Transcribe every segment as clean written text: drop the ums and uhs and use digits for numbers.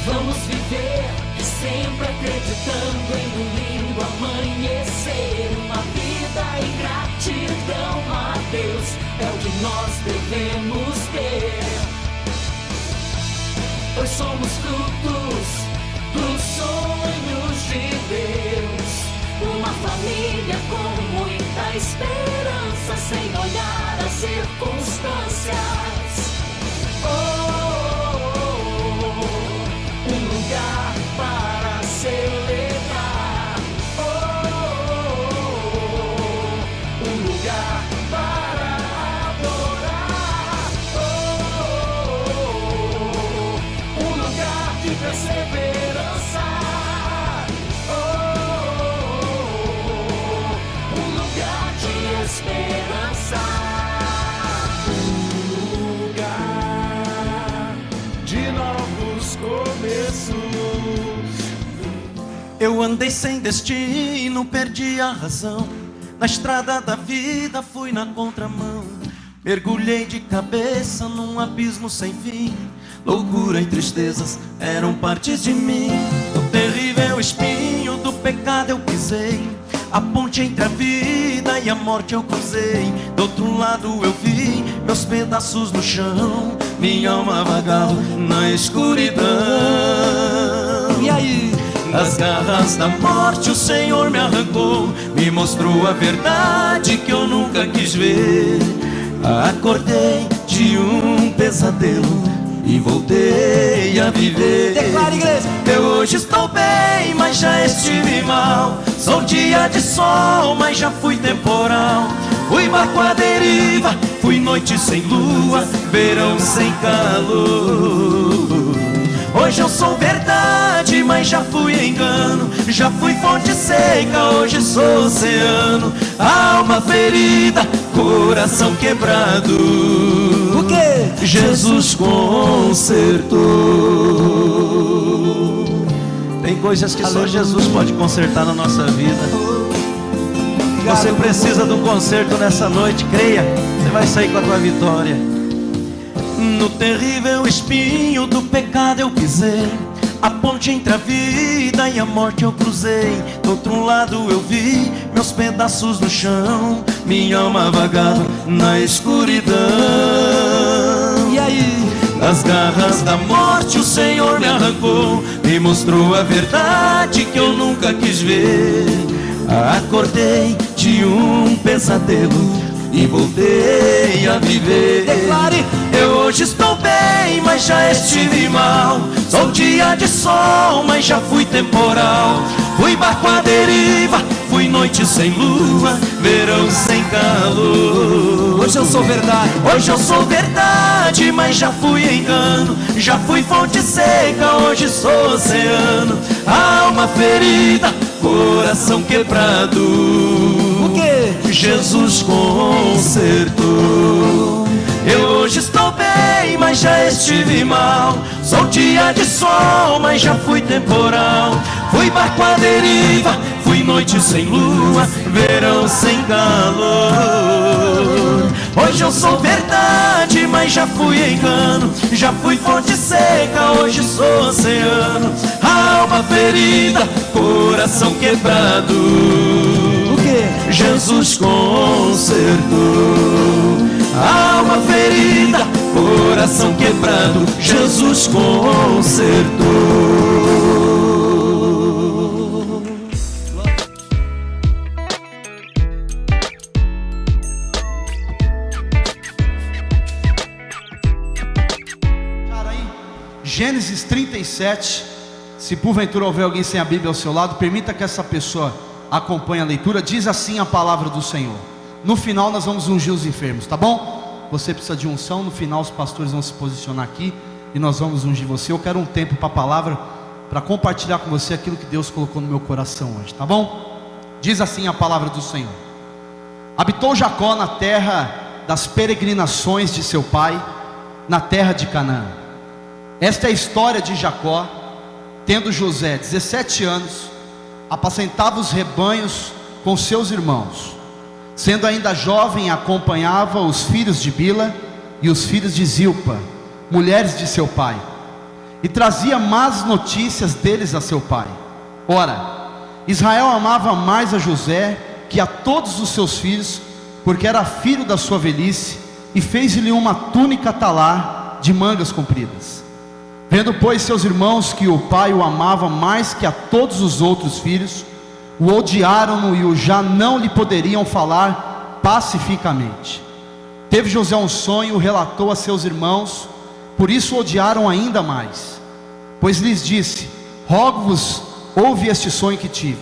Vamos viver sempre acreditando em um lindo amanhecer. Uma vida em gratidão a Deus é o que nós devemos ter, pois somos frutos dos sonhos de Deus. Uma família com muita esperança, sem olhar as circunstâncias. Um lugar para celebrar. Um lugar para adorar. Um lugar de perseverança. Um lugar de esperança. Um lugar de novos começos. Eu andei sem destino, perdi a razão. Na estrada da vida fui na contramão. Mergulhei de cabeça num abismo sem fim. Loucura e tristezas eram partes de mim. No terrível espinho do pecado eu pisei. A ponte entre a vida e a morte eu cruzei. Do outro lado eu vi meus pedaços no chão. Minha alma vagava na escuridão. E aí? Das garras da morte o Senhor me arrancou. Me mostrou a verdade que eu nunca quis ver. Acordei de um pesadelo e voltei a viver. Declara, igreja. Eu hoje estou bem, mas já estive mal. Sou dia de sol, mas já fui temporal. Fui barco à deriva, fui noite sem lua, verão sem calor. Hoje eu sou verdade, mas já fui engano. Já fui fonte seca, hoje sou oceano. Alma ferida, coração quebrado. O quê? Jesus consertou. Tem coisas que só Jesus pode consertar na nossa vida. Você precisa de um conserto nessa noite, creia, você vai sair com a tua vitória. No terrível espinho do pecado eu pisei. A ponte entre a vida e a morte eu cruzei. Do outro lado eu vi meus pedaços no chão. Minha alma vagava na escuridão. E aí? Das garras da morte o Senhor me arrancou. Me mostrou a verdade que eu nunca quis ver. Acordei de um pesadelo e voltei a viver. Declare. Eu hoje estou bem, mas já estive mal. Sou dia de sol, mas já fui temporal. Fui barco à deriva, fui noite sem lua, verão sem calor. Hoje eu sou verdade. Hoje eu sou verdade, mas já fui engano. Já fui fonte seca, hoje sou oceano. Alma ferida, coração quebrado. O quê? Jesus consertou. Eu hoje estou bem, mas já estive mal. Sou dia de sol, mas já fui temporal. Fui barco à deriva, fui noite sem lua, verão sem calor. Hoje eu sou verdade, mas já fui engano. Já fui fonte seca, hoje sou oceano. Alma ferida, coração quebrado. O quê? Jesus consertou. Alma ferida, coração quebrado, Jesus consertou. Cara, aí, Gênesis 37. Se porventura houver alguém sem a Bíblia ao seu lado, permita que essa pessoa acompanhe a leitura. Diz assim a palavra do Senhor. No final nós vamos ungir os enfermos, tá bom? Você precisa de unção. No final os pastores vão se posicionar aqui e nós vamos ungir você. Eu quero um tempo para a palavra, para compartilhar com você aquilo que Deus colocou no meu coração hoje, tá bom? Diz assim a palavra do Senhor. Habitou Jacó na terra das peregrinações de seu pai, na terra de Canaã. Esta é a história de Jacó. Tendo José 17 anos, apacentava os rebanhos com seus irmãos. Sendo ainda jovem, acompanhava os filhos de Bila e os filhos de Zilpa, mulheres de seu pai. e trazia más notícias deles a seu pai. Ora, Israel amava mais a José que a todos os seus filhos, porque era filho da sua velhice, e fez-lhe uma túnica talar de mangas compridas. Vendo, pois, seus irmãos que o pai o amava mais que a todos os outros filhos, o odiaram-no e o já não lhe poderiam falar pacificamente. Teve José um sonho, o relatou a seus irmãos, por isso o odiaram ainda mais. Pois lhes disse: rogo-vos, ouve este sonho que tive.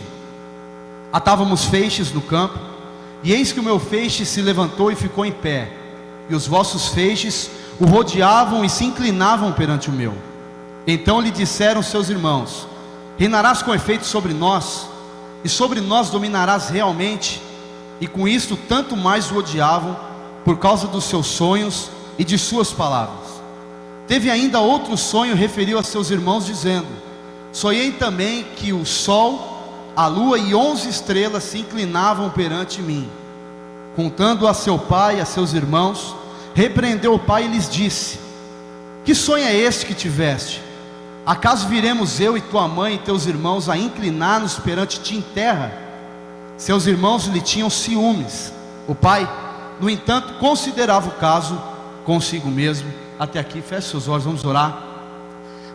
Atávamos feixes no campo, e eis que o meu feixe se levantou e ficou em pé, e os vossos feixes o rodeavam e se inclinavam perante o meu. Então lhe disseram seus irmãos: reinarás com efeito sobre nós, e sobre nós dominarás realmente. E com isto tanto mais o odiavam, por causa dos seus sonhos e de suas palavras. Teve ainda outro sonho, referiu a seus irmãos, dizendo: sonhei também que o sol, a lua e 11 estrelas se inclinavam perante mim. Contando a seu pai e a seus irmãos, repreendeu o pai e lhes disse: que sonho é este que tiveste? Acaso viremos eu e tua mãe e teus irmãos a inclinar-nos perante ti em terra? Seus irmãos lhe tinham ciúmes. O pai, no entanto, considerava o caso consigo mesmo. Até aqui, feche seus olhos, vamos orar.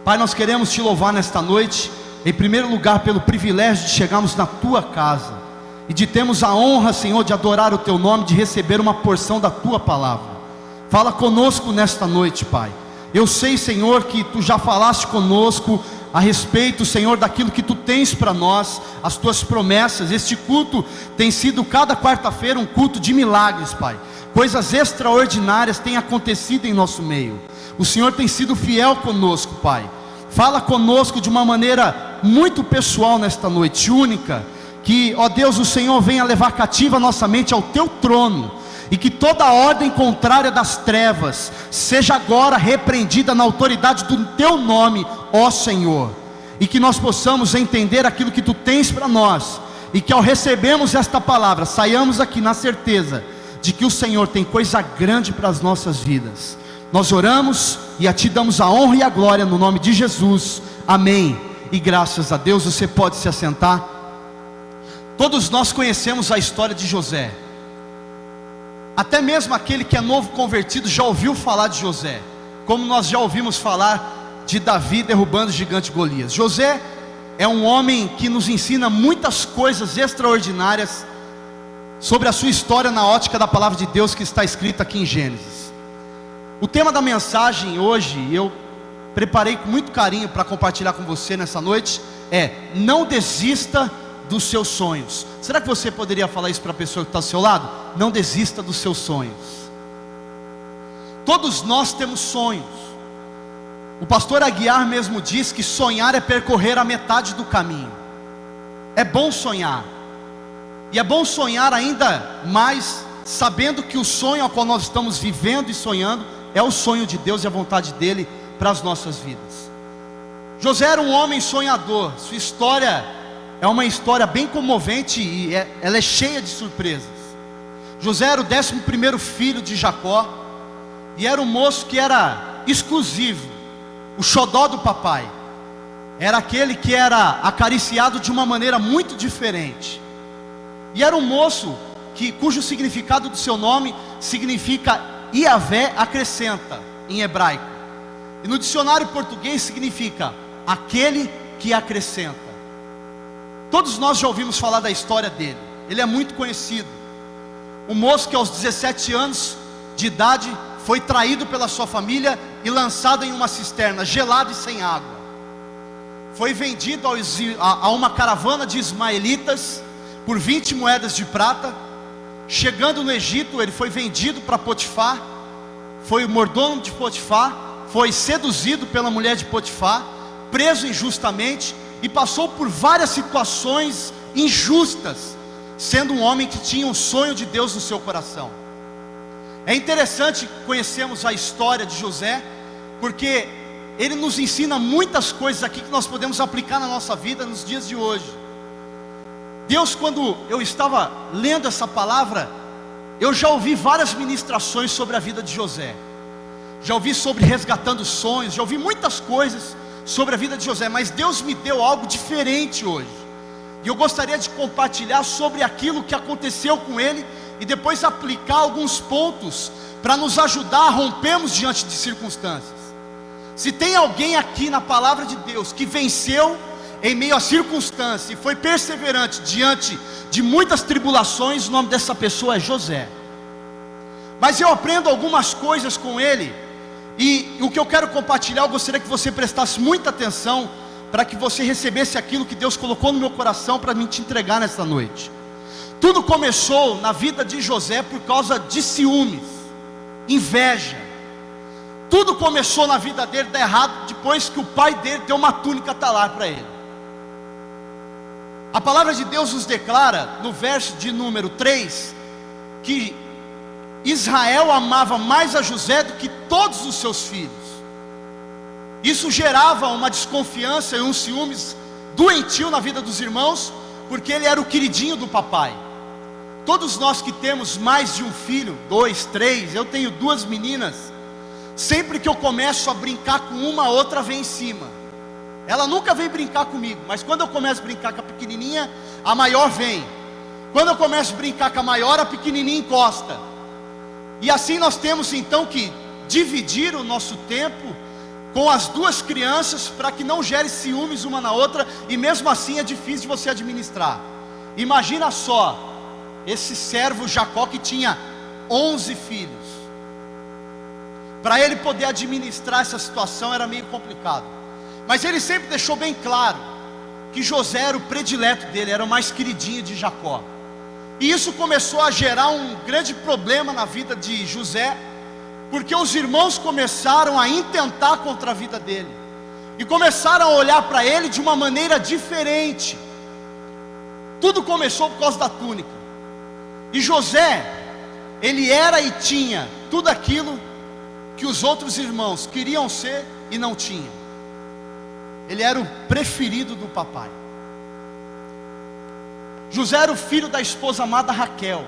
Pai, nós queremos te louvar nesta noite, em primeiro lugar pelo privilégio de chegarmos na tua casa, e de termos a honra, Senhor, de adorar o teu nome, de receber uma porção da tua palavra. Fala conosco nesta noite, Pai. Eu sei, Senhor, que tu já falaste conosco a respeito, Senhor, daquilo que tu tens para nós, as tuas promessas. Este culto tem sido cada quarta-feira um culto de milagres, Pai. Coisas extraordinárias têm acontecido em nosso meio. O Senhor tem sido fiel conosco, Pai. Fala conosco de uma maneira muito pessoal nesta noite, única. Que, ó Deus, o Senhor venha levar cativa a nossa mente ao teu trono, e que toda ordem contrária das trevas seja agora repreendida na autoridade do teu nome, ó Senhor. E que nós possamos entender aquilo que tu tens para nós, e que ao recebermos esta palavra, saiamos aqui na certeza de que o Senhor tem coisa grande para as nossas vidas. Nós oramos e a ti damos a honra e a glória no nome de Jesus, amém. E graças a Deus. Você pode se assentar. Todos nós conhecemos a história de José. Até mesmo aquele que é novo convertido já ouviu falar de José, como nós já ouvimos falar de Davi derrubando o gigante Golias. José é um homem que nos ensina muitas coisas extraordinárias sobre a sua história na ótica da palavra de Deus que está escrita aqui em Gênesis. O tema da mensagem hoje, eu preparei com muito carinho para compartilhar com você nessa noite, é: não desista dos seus sonhos. Será que você poderia falar isso para a pessoa que está ao seu lado? Não desista dos seus sonhos. Todos nós temos sonhos. O pastor Aguiar mesmo diz que sonhar é percorrer a metade do caminho. É bom sonhar, e é bom sonhar ainda mais sabendo que o sonho ao qual nós estamos vivendo e sonhando é o sonho de Deus e a vontade dele para as nossas vidas. José era um homem sonhador. Sua história é uma história bem comovente e ela é cheia de surpresas. José era o 11º filho de Jacó, e era um moço que era exclusivo, o xodó do papai. Era aquele que era acariciado de uma maneira muito diferente. E era um moço cujo significado do seu nome significa Iavé acrescenta, em hebraico. E no dicionário português significa aquele que acrescenta. Todos nós já ouvimos falar da história dele. Ele é muito conhecido. Um moço que aos 17 anos de idade foi traído pela sua família e lançado em uma cisterna gelada e sem água. Foi vendido a uma caravana de ismaelitas por 20 moedas de prata. Chegando no Egito, ele foi vendido para Potifar, foi o mordomo de Potifar, foi seduzido pela mulher de Potifar, preso injustamente, e passou por várias situações injustas, sendo um homem que tinha o sonho de Deus no seu coração. É interessante conhecermos a história de José, porque ele nos ensina muitas coisas aqui que nós podemos aplicar na nossa vida nos dias de hoje. Deus, quando eu estava lendo essa palavra, eu já ouvi várias ministrações sobre a vida de José. Já ouvi sobre resgatando sonhos, já ouvi muitas coisas sobre a vida de José, mas Deus me deu algo diferente hoje. E eu gostaria de compartilhar sobre aquilo que aconteceu com ele e depois aplicar alguns pontos para nos ajudar a rompermos diante de circunstâncias. Se tem alguém aqui na palavra de Deus que venceu em meio a circunstâncias e foi perseverante diante de muitas tribulações, o nome dessa pessoa é José. Mas eu aprendo algumas coisas com ele, e o que eu quero compartilhar, eu gostaria que você prestasse muita atenção, para que você recebesse aquilo que Deus colocou no meu coração para me te entregar nesta noite. Tudo começou na vida de José por causa de ciúmes, inveja. Tudo começou na vida dele dar errado depois que o pai dele deu uma túnica talar para ele. A palavra de Deus nos declara no verso de número 3 que Israel amava mais a José do que todos os seus filhos. Isso gerava uma desconfiança e um ciúmes doentio na vida dos irmãos, porque ele era o queridinho do papai. Todos nós que temos mais de um filho, 2, 3, eu tenho 2 meninas, sempre que eu começo a brincar com uma, a outra vem em cima. Ela nunca vem brincar comigo, mas quando eu começo a brincar com a pequenininha, a maior vem. Quando eu começo a brincar com a maior, a pequenininha encosta. E assim nós temos então que dividir o nosso tempo com as 2 crianças, para que não gere ciúmes uma na outra, e mesmo assim é difícil de você administrar. Imagina só, esse servo Jacó que tinha 11 filhos, para ele poder administrar essa situação era meio complicado, mas ele sempre deixou bem claro, que José era o predileto dele, era o mais queridinho de Jacó, e isso começou a gerar um grande problema na vida de José, porque os irmãos começaram a intentar contra a vida dele, e começaram a olhar para ele de uma maneira diferente. Tudo começou por causa da túnica. E José, ele era e tinha tudo aquilo que os outros irmãos queriam ser e não tinham. Ele era o preferido do papai. José era o filho da esposa amada Raquel,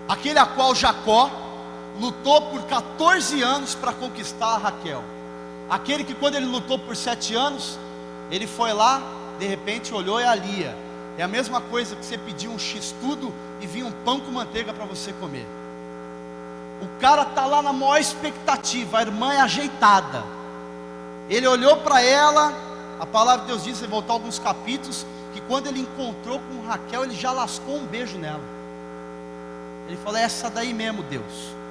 aquele a qual Jacó lutou por 14 anos para conquistar a Raquel. Aquele que quando ele lutou por 7 anos, ele foi lá, de repente olhou, é a Lia. É a mesma coisa que você pedir um x-tudo e vir um pão com manteiga para você comer. O cara está lá na maior expectativa, a irmã é ajeitada. Ele olhou para ela, a palavra de Deus diz, se voltar alguns capítulos, que quando ele encontrou com Raquel, ele já lascou um beijo nela. Ele falou, é essa daí mesmo, Deus.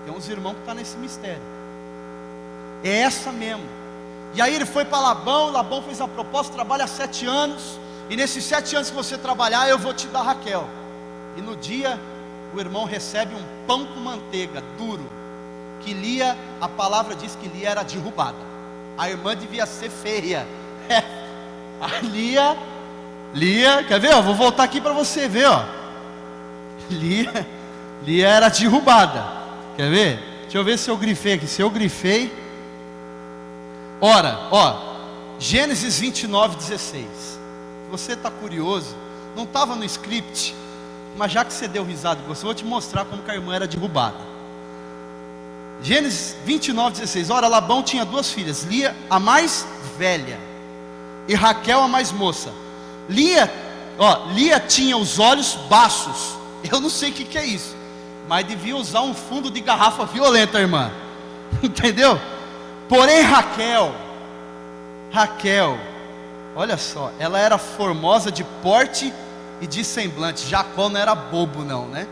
Tem uns irmãos que estão nesse mistério. É essa mesmo. E aí ele foi para Labão. Labão fez a proposta, trabalha 7 anos. E nesses 7 anos que você trabalhar, eu vou te dar Raquel. E no dia, o irmão recebe um pão com manteiga, duro. Que Lia, a palavra diz que Lia era derrubada. A irmã devia ser feia. A Lia, quer ver? Ó, vou voltar aqui para você ver, ó. Lia era derrubada. Quer ver? Deixa eu ver se eu grifei aqui. Se eu grifei. Ora, ó, Gênesis 29, 16. Se você está curioso, não estava no script, mas já que você deu risada, eu vou te mostrar como que a irmã era derrubada. Gênesis 29, 16. Ora, Labão tinha 2 filhas, Lia, a mais velha, e Raquel, a mais moça. Lia tinha os olhos baços. Eu não sei o que é isso, mas devia usar um fundo de garrafa violenta, irmã. Entendeu? Porém Raquel, olha só, ela era formosa de porte e de semblante. Jacó não era bobo não, né?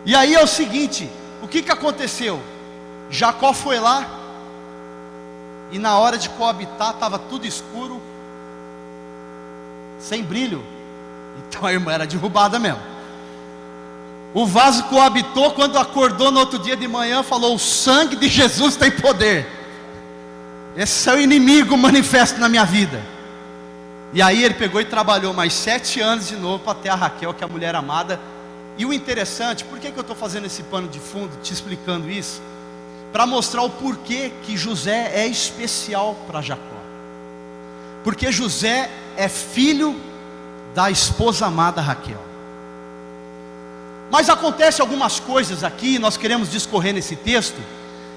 E aí é o seguinte, o que aconteceu? Jacó foi lá, e na hora de coabitar, estava tudo escuro, sem brilho. Então a irmã era derrubada mesmo. O vaso coabitou, quando acordou no outro dia de manhã, falou, o sangue de Jesus tem poder. Esse é o inimigo manifesto na minha vida. E aí ele pegou e trabalhou mais 7 anos de novo para ter a Raquel, que é a mulher amada. E o interessante, por que eu estou fazendo esse pano de fundo, te explicando isso? Para mostrar o porquê que José é especial para Jacó. Porque José é filho da esposa amada Raquel. Mas acontece algumas coisas aqui, nós queremos discorrer nesse texto,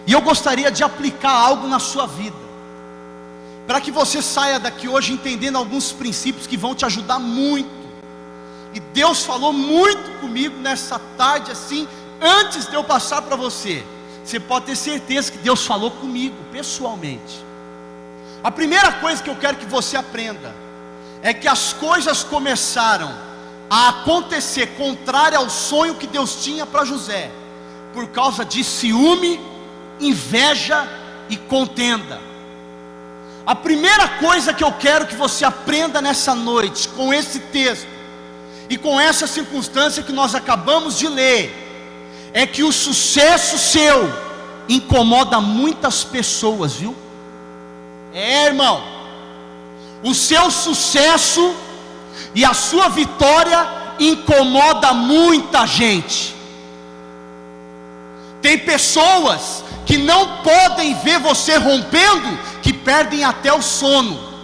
e eu gostaria de aplicar algo na sua vida. para que você saia daqui hoje entendendo alguns princípios que vão te ajudar muito. E Deus falou muito comigo nessa tarde assim, antes de eu passar para você. Você pode ter certeza que Deus falou comigo pessoalmente. A primeira coisa que eu quero que você aprenda é que as coisas começaram a acontecer contrária ao sonho que Deus tinha para José, por causa de ciúme, inveja e contenda. A primeira coisa que eu quero que você aprenda nessa noite, com esse texto e com essa circunstância que nós acabamos de ler, é que o sucesso seu incomoda muitas pessoas, viu? Irmão, o seu sucesso e a sua vitória incomoda muita gente. Tem pessoas que não podem ver você rompendo, que perdem até o sono.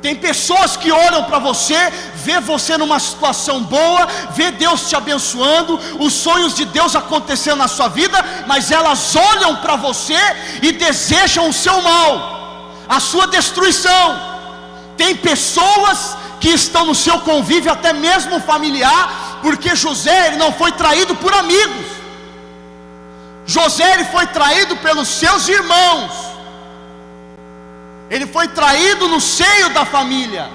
Tem pessoas que olham para você, vê você numa situação boa, vê Deus te abençoando, os sonhos de Deus acontecendo na sua vida, mas elas olham para você e desejam o seu mal, a sua destruição. Tem pessoas que estão no seu convívio, até mesmo familiar, porque José, ele não foi traído por amigos. José, ele foi traído pelos seus irmãos. Ele foi traído no seio da família.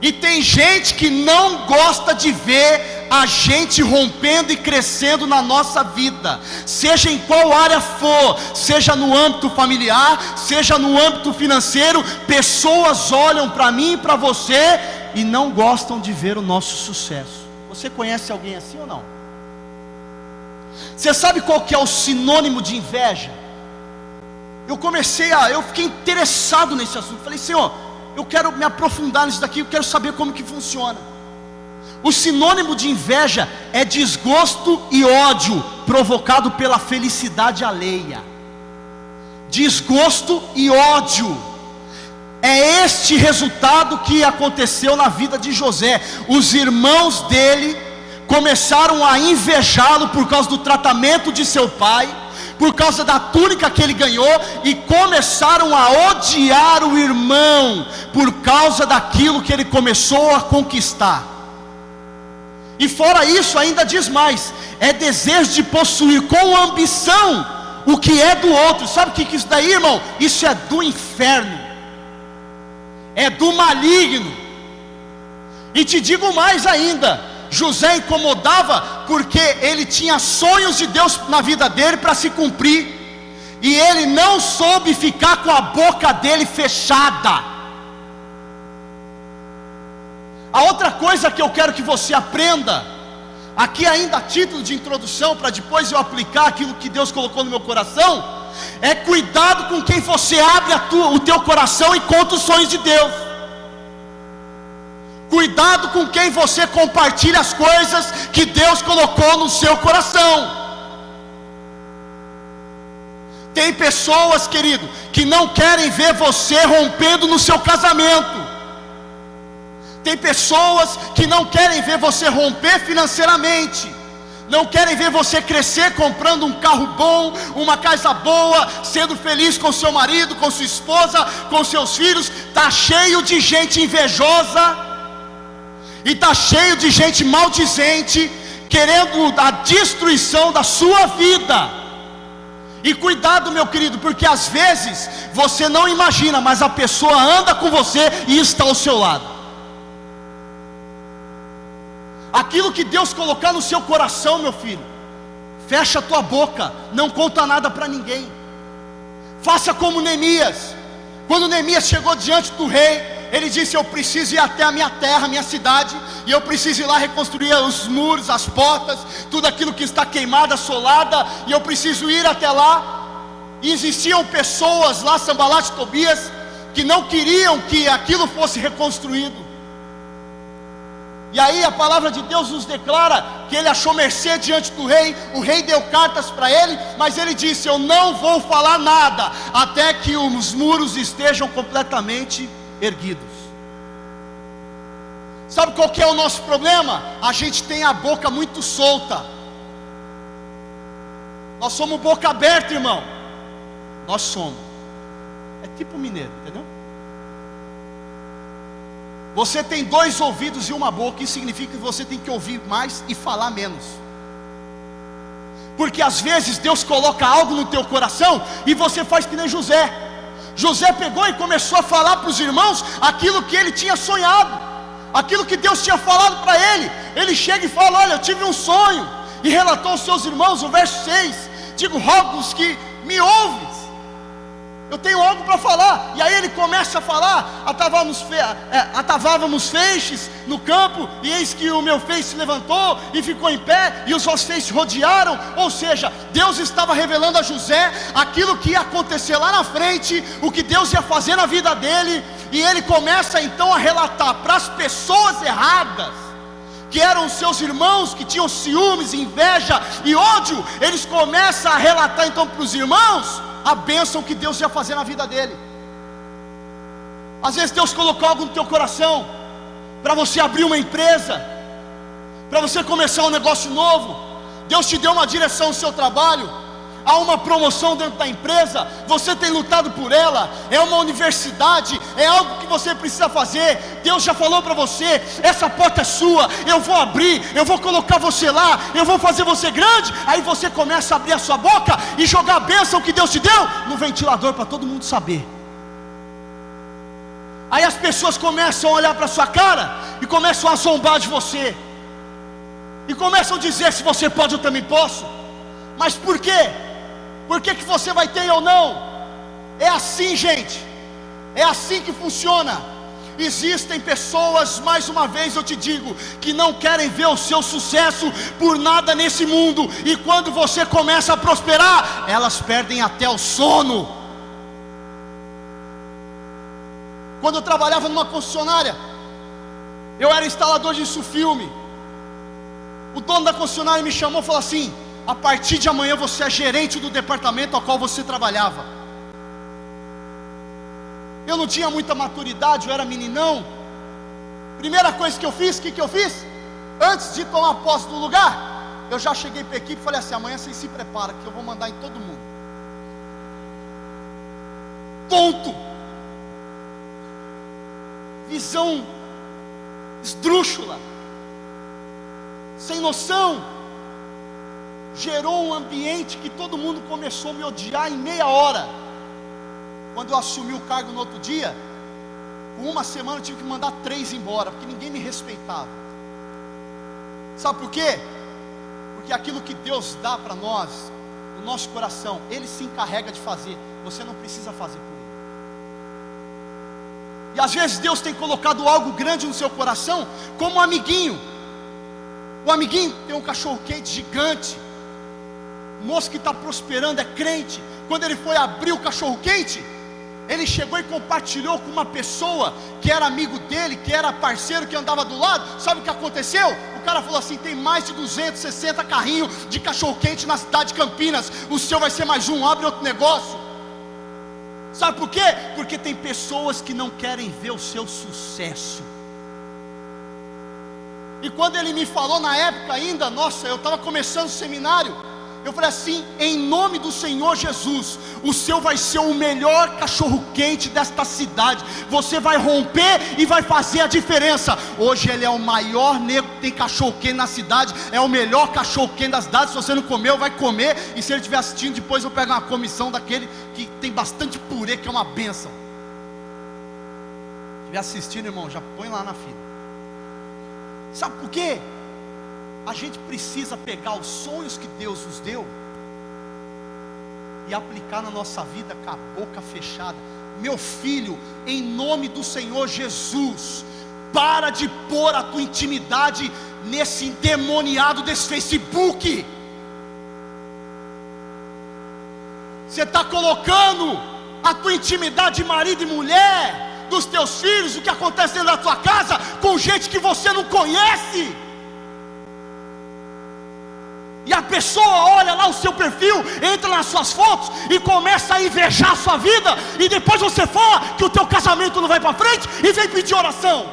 E tem gente que não gosta de ver a gente rompendo e crescendo na nossa vida, seja em qual área for, seja no âmbito familiar, seja no âmbito financeiro. Pessoas olham para mim e para você e não gostam de ver o nosso sucesso. Você conhece alguém assim ou não? Você sabe qual que é o sinônimo de inveja? Eu fiquei interessado nesse assunto. Falei, Senhor, eu quero me aprofundar nisso daqui, eu quero saber como que funciona. O sinônimo de inveja é desgosto e ódio provocado pela felicidade alheia. Desgosto e ódio. É este resultado que aconteceu na vida de José. Os irmãos dele começaram a invejá-lo por causa do tratamento de seu pai, por causa da túnica que ele ganhou, e começaram a odiar o irmão por causa daquilo que ele começou a conquistar. E fora isso, ainda diz mais: é desejo de possuir com ambição o que é do outro. Sabe o que isso daí, irmão? Isso é do inferno, é do maligno. E te digo mais ainda, José incomodava porque ele tinha sonhos de Deus na vida dele para se cumprir, e ele não soube ficar com a boca dele fechada. A outra coisa que eu quero que você aprenda, aqui ainda a título de introdução, para depois eu aplicar aquilo que Deus colocou no meu coração, é cuidado com quem você abre o teu coração e conta os sonhos de Deus. Cuidado com quem você compartilha as coisas que Deus colocou no seu coração. Tem pessoas, querido, que não querem ver você rompendo no seu casamento. Tem pessoas que não querem ver você romper financeiramente, não querem ver você crescer comprando um carro bom, uma casa boa, sendo feliz com seu marido, com sua esposa, com seus filhos. Está cheio de gente invejosa, e está cheio de gente maldizente, querendo a destruição da sua vida. E cuidado, meu querido, porque às vezes você não imagina, mas a pessoa anda com você e está ao seu lado. Aquilo que Deus colocar no seu coração, meu filho, fecha a tua boca, não conta nada para ninguém. Faça como Neemias. Quando Neemias chegou diante do rei, ele disse: eu preciso ir até a minha terra, a minha cidade, e eu preciso ir lá reconstruir os muros, as portas, tudo aquilo que está queimado, assolada, e eu preciso ir até lá. E existiam pessoas lá, Sanbalat e Tobias, que não queriam que aquilo fosse reconstruído. E aí a palavra de Deus nos declara que ele achou mercê diante do rei. O rei deu cartas para ele, mas ele disse: eu não vou falar nada até que os muros estejam completamente erguidos. Sabe qual que é o nosso problema? A gente tem a boca muito solta. Nós somos boca aberta, irmão. Nós somos. É tipo mineiro, entendeu? Você tem 2 ouvidos e uma boca. Isso significa que você tem que ouvir mais e falar menos. Porque às vezes Deus coloca algo no teu coração e você faz que nem José. José pegou e começou a falar para os irmãos aquilo que ele tinha sonhado, aquilo que Deus tinha falado para ele. Ele chega e fala: olha, eu tive um sonho. E relatou aos seus irmãos, o verso 6: digo, rogo-vos que me ouves, eu tenho algo para falar. E aí ele começa a falar: atavávamos feixes no campo, e eis que o meu feixe se levantou e ficou em pé, e os vossos feixes rodearam. Ou seja, Deus estava revelando a José aquilo que ia acontecer lá na frente, o que Deus ia fazer na vida dele. E ele começa então a relatar para as pessoas erradas, que eram os seus irmãos, que tinham ciúmes, inveja e ódio. Eles começam a relatar então para os irmãos a bênção que Deus ia fazer na vida dele. Às vezes Deus colocou algo no teu coração, para você abrir uma empresa, para você começar um negócio novo. Deus te deu uma direção no seu trabalho, há uma promoção dentro da empresa, você tem lutado por ela, é uma universidade, é algo que você precisa fazer. Deus já falou para você: essa porta é sua, eu vou abrir, eu vou colocar você lá, eu vou fazer você grande. Aí você começa a abrir a sua boca e jogar a bênção que Deus te deu no ventilador para todo mundo saber. Aí as pessoas começam a olhar para a sua cara e começam a zombar de você, e começam a dizer: se você pode, eu também posso. Mas por quê? Por que você vai ter e eu não? É assim, gente, é assim que funciona. Existem pessoas, mais uma vez eu te digo, que não querem ver o seu sucesso por nada nesse mundo, e quando você começa a prosperar, elas perdem até o sono. Quando eu trabalhava numa concessionária, eu era instalador de insufilme. O dono da concessionária me chamou e falou assim: a partir de amanhã você é gerente do departamento ao qual você trabalhava. Eu não tinha muita maturidade, eu era meninão. Primeira coisa que eu fiz, o que eu fiz? Antes de tomar posse do lugar, eu já cheguei para a equipe e falei assim: amanhã vocês se preparam, que eu vou mandar em todo mundo. Tonto, visão esdrúxula, sem noção, gerou um ambiente que todo mundo começou a me odiar em meia hora. Quando eu assumi o cargo no outro dia, com uma semana eu tive que mandar 3 embora, porque ninguém me respeitava. Sabe por quê? Porque aquilo que Deus dá para nós, no nosso coração, Ele se encarrega de fazer, você não precisa fazer por Ele. E às vezes Deus tem colocado algo grande no seu coração, como um amiguinho. O amiguinho tem um cachorro quente gigante, o moço que está prosperando é crente. Quando ele foi abrir o cachorro quente, ele chegou e compartilhou com uma pessoa que era amigo dele, que era parceiro, que andava do lado. Sabe o que aconteceu? O cara falou assim: tem mais de 260 carrinhos de cachorro quente na cidade de Campinas, o seu vai ser mais um, abre outro negócio. Sabe por quê? Porque tem pessoas que não querem ver o seu sucesso. E quando ele me falou na época ainda, nossa, eu estava começando o seminário, eu falei assim: em nome do Senhor Jesus, o seu vai ser o melhor cachorro quente desta cidade, você vai romper e vai fazer a diferença. Hoje ele é o maior nego que tem cachorro quente na cidade, é o melhor cachorro quente da cidade. Se você não comeu, vai comer, e se ele estiver assistindo depois, eu pego uma comissão daquele que tem bastante purê, que é uma bênção. Se estiver assistindo, irmão, já põe lá na fila. Sabe por quê? A gente precisa pegar os sonhos que Deus nos deu e aplicar na nossa vida com a boca fechada. Meu filho, em nome do Senhor Jesus, para de pôr a tua intimidade nesse endemoniado desse Facebook. Você está colocando a tua intimidade de marido e mulher, dos teus filhos, o que acontece dentro da tua casa, com gente que você não conhece. E a pessoa olha lá o seu perfil, entra nas suas fotos e começa a invejar a sua vida, e depois você fala que o teu casamento não vai para frente e vem pedir oração.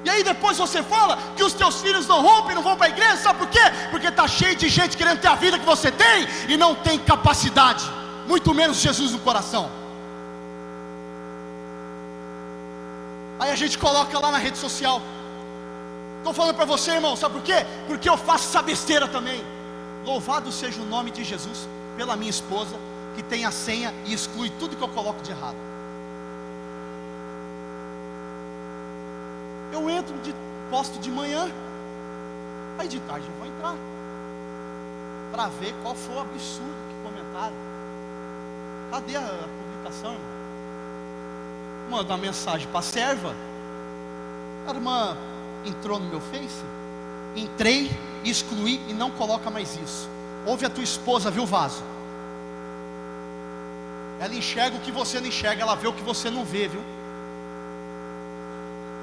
E aí depois você fala que os teus filhos não rompem, não vão para a igreja. Sabe por quê? Porque está cheio de gente querendo ter a vida que você tem e não tem capacidade. muito menos Jesus no coração. Aí a gente coloca lá na rede social. Estou falando para você, irmão, sabe por quê? Porque eu faço essa besteira também. Louvado seja o nome de Jesus pela minha esposa, que tem a senha e exclui tudo que eu coloco de errado. Eu entro, posto de manhã, aí de tarde eu vou entrar para ver qual foi o absurdo que comentaram. Cadê a publicação, irmão? Manda uma mensagem para a serva. A irmã entrou no meu Face, entrei, excluí e não coloca mais isso. Ouve a tua esposa, viu, vaso? Ela enxerga o que você não enxerga, ela vê o que você não vê, viu?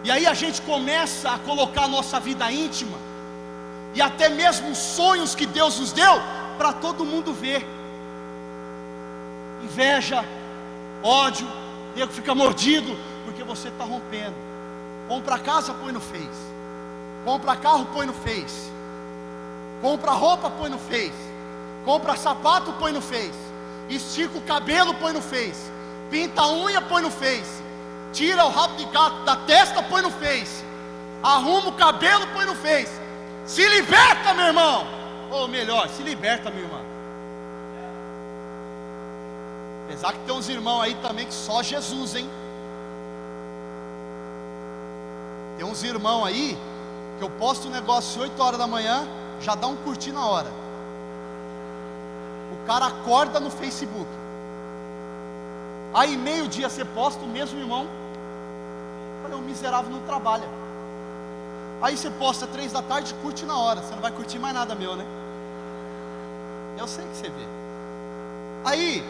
E aí a gente começa a colocar a nossa vida íntima e até mesmo os sonhos que Deus nos deu para todo mundo ver. Inveja, ódio, o nego fica mordido porque você está rompendo. Compra casa, põe no Face. Compra carro, põe no Face. Compra roupa, põe no Face. Compra sapato, põe no Face. Estica o cabelo, põe no Face. Pinta a unha, põe no Face. Tira o rabo de gato da testa, põe no Face. Arruma o cabelo, põe no Face. Se liberta, meu irmão. Ou melhor, se liberta, minha irmã. Apesar que tem uns irmãos aí também que só Jesus, hein? Tem uns irmãos aí que eu posto um negócio 8 horas da manhã, já dá um curtir na hora. O cara acorda no Facebook. Aí meio-dia você posta, o mesmo irmão. Falei, o miserável não trabalha. Aí você posta 3 da tarde, curte na hora. Você não vai curtir mais nada meu, né? Eu sei que você vê. Aí,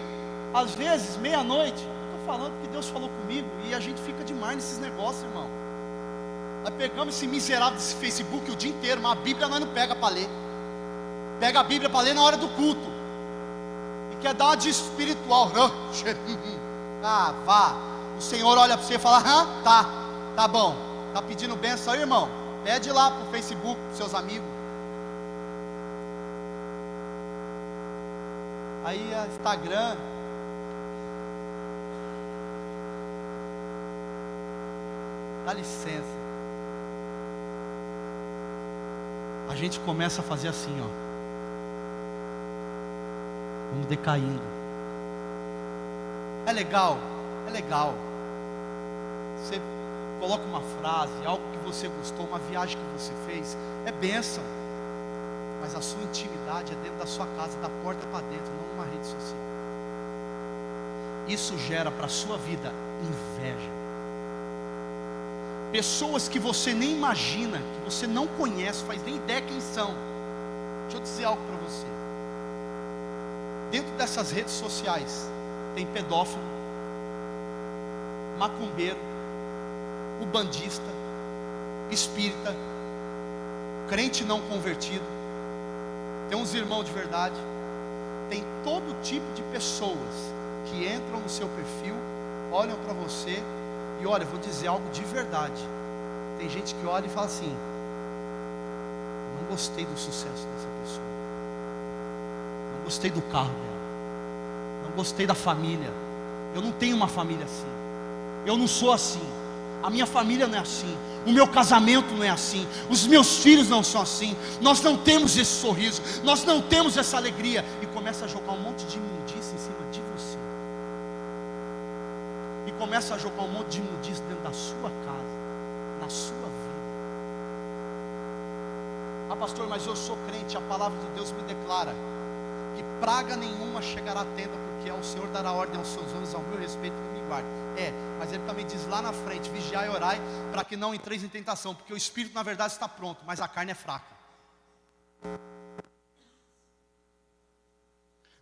às vezes, meia-noite, eu estou falando que Deus falou comigo, e a gente fica demais nesses negócios, irmão. Nós pegamos esse miserável desse Facebook o dia inteiro, mas a Bíblia nós não pega para ler. Pega a Bíblia para ler na hora do culto. E quer dar uma de espiritual. Ah, vá. O Senhor olha para você e fala, tá bom. Tá pedindo bênção aí, irmão? Pede lá pro Facebook, pros seus amigos. Aí Instagram. Dá licença. A gente começa a fazer assim, ó. Vamos decaindo. É legal, é legal. Você coloca uma frase, algo que você gostou, uma viagem que você fez, é bênção. Mas a sua intimidade é dentro da sua casa, da porta para dentro, não numa rede social. Isso gera para a sua vida inveja. Pessoas que você nem imagina, que você não conhece, faz nem ideia quem são. Deixa eu dizer algo para você. Dentro dessas redes sociais tem pedófilo, macumbeiro, ubandista, espírita, crente não convertido, tem uns irmãos de verdade, tem todo tipo de pessoas que entram no seu perfil, olham para você e olha, eu vou dizer algo de verdade. Tem gente que olha e fala assim: não gostei do sucesso dessa pessoa, não gostei do carro dela, não gostei da família, eu não tenho uma família assim, eu não sou assim, a minha família não é assim, o meu casamento não é assim, os meus filhos não são assim, nós não temos esse sorriso, nós não temos essa alegria. E começa a jogar um monte de imundícia em cima de você, e começa a jogar um monte de imundícia dentro da sua casa, na sua vida. Ah, pastor, mas eu sou crente, a palavra de Deus me declara que praga nenhuma chegará à tenda, porque o Senhor dará ordem aos seus anjos ao meu respeito e me guarde. Mas ele também diz lá na frente: vigiai e orai, para que não entreis em tentação, porque o espírito na verdade está pronto, mas a carne é fraca.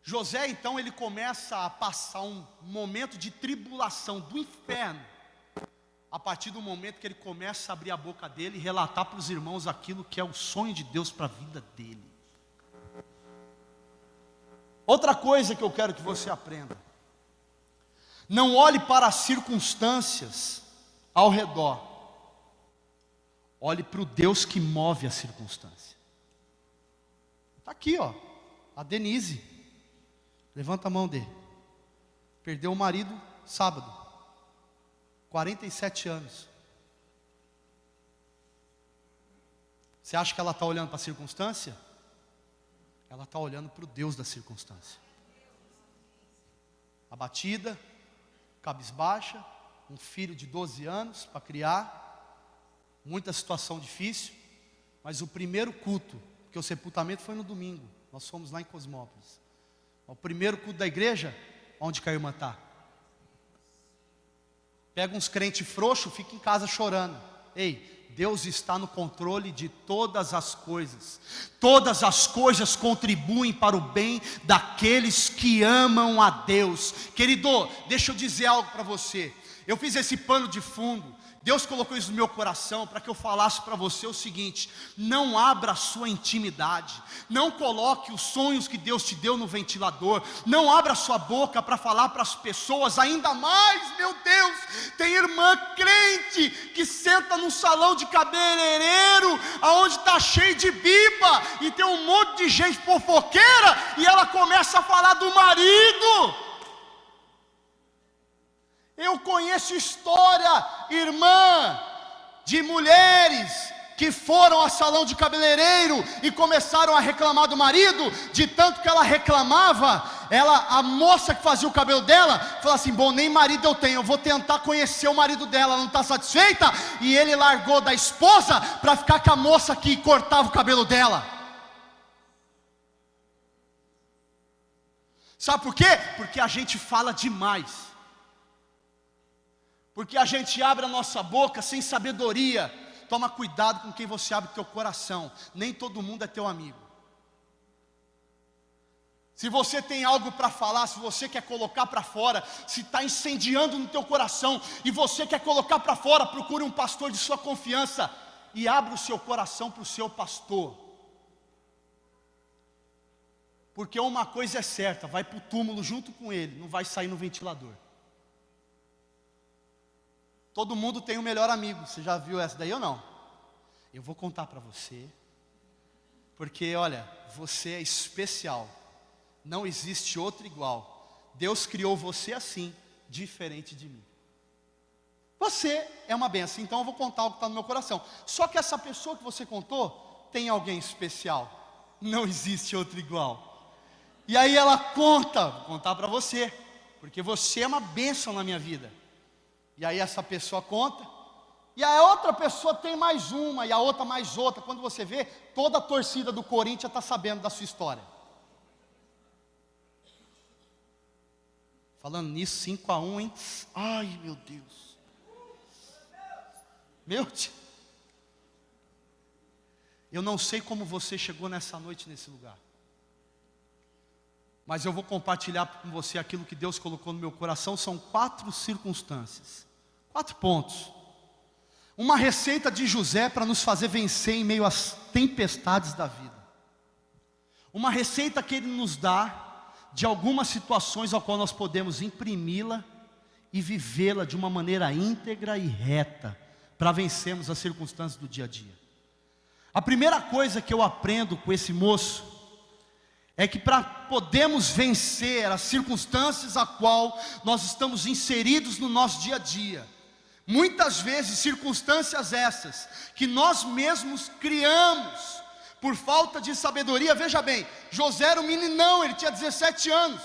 José então ele começa a passar um momento de tribulação do inferno, a partir do momento que ele começa a abrir a boca dele e relatar para os irmãos aquilo que é o sonho de Deus para a vida dele. Outra coisa que eu quero que você aprenda: não olhe para as circunstâncias ao redor, olhe para o Deus que move a circunstância. Está aqui, ó, a Denise. Levanta a mão dele. Perdeu o marido sábado, 47 anos. Você acha que ela está olhando para a circunstância? Ela está olhando para o Deus da circunstância. Abatida, cabisbaixa, um filho de 12 anos para criar, muita situação difícil, mas o primeiro culto, porque o sepultamento foi no domingo, nós fomos lá em Cosmópolis. O primeiro culto da igreja, onde que a irmã está? Pega uns crentes frouxos, fica em casa chorando. Ei, Deus está no controle de todas as coisas. Todas as coisas contribuem para o bem daqueles que amam a Deus. Querido, deixa eu dizer algo para você. Eu fiz esse pano de fundo. Deus colocou isso no meu coração para que eu falasse para você o seguinte: não abra a sua intimidade, não coloque os sonhos que Deus te deu no ventilador, não abra a sua boca para falar para as pessoas, ainda mais, meu Deus, tem irmã crente que senta num salão de cabeleireiro, aonde está cheio de biba, e tem um monte de gente fofoqueira, e ela começa a falar do marido. Eu conheço história, irmã, de mulheres que foram a salão de cabeleireiro e começaram a reclamar do marido. De tanto que ela reclamava, a moça que fazia o cabelo dela, falou assim: bom, nem marido eu tenho, eu vou tentar conhecer o marido dela, não está satisfeita? E ele largou da esposa para ficar com a moça que cortava o cabelo dela. Sabe por quê? Porque a gente fala demais. Porque a gente abre a nossa boca sem sabedoria. Toma cuidado com quem você abre teu coração. Nem todo mundo é teu amigo. Se você tem algo para falar, se você quer colocar para fora, se está incendiando no teu coração e você quer colocar para fora, procure um pastor de sua confiança e abra o seu coração para o seu pastor. Porque uma coisa é certa, vai para o túmulo junto com ele, não vai sair no ventilador. Todo mundo tem um melhor amigo. Você já viu essa daí ou não? Eu vou contar para você. Porque olha, você é especial. Não existe outro igual. Deus criou você assim, diferente de mim. Você é uma benção. Então eu vou contar o que está no meu coração. Só que essa pessoa que você contou tem alguém especial. Não existe outro igual. E aí ela conta, vou contar para você, porque você é uma bênção na minha vida. E aí essa pessoa conta, e a outra pessoa tem mais uma, e a outra mais outra. Quando você vê, toda a torcida do Corinthians está sabendo da sua história. Falando nisso, 5-1, hein? Ai, meu Deus. Meu Deus. Eu não sei como você chegou nessa noite nesse lugar. Mas eu vou compartilhar com você aquilo que Deus colocou no meu coração. São 4 circunstâncias, 4 pontos. Uma receita de José para nos fazer vencer em meio às tempestades da vida. Uma receita que Ele nos dá de algumas situações ao qual nós podemos imprimi-la e vivê-la de uma maneira íntegra e reta para vencermos as circunstâncias do dia a dia. A primeira coisa que eu aprendo com esse moço é que para podermos vencer as circunstâncias a qual nós estamos inseridos no nosso dia a dia, muitas vezes circunstâncias essas que nós mesmos criamos por falta de sabedoria. Veja bem, José era um meninão, ele tinha 17 anos,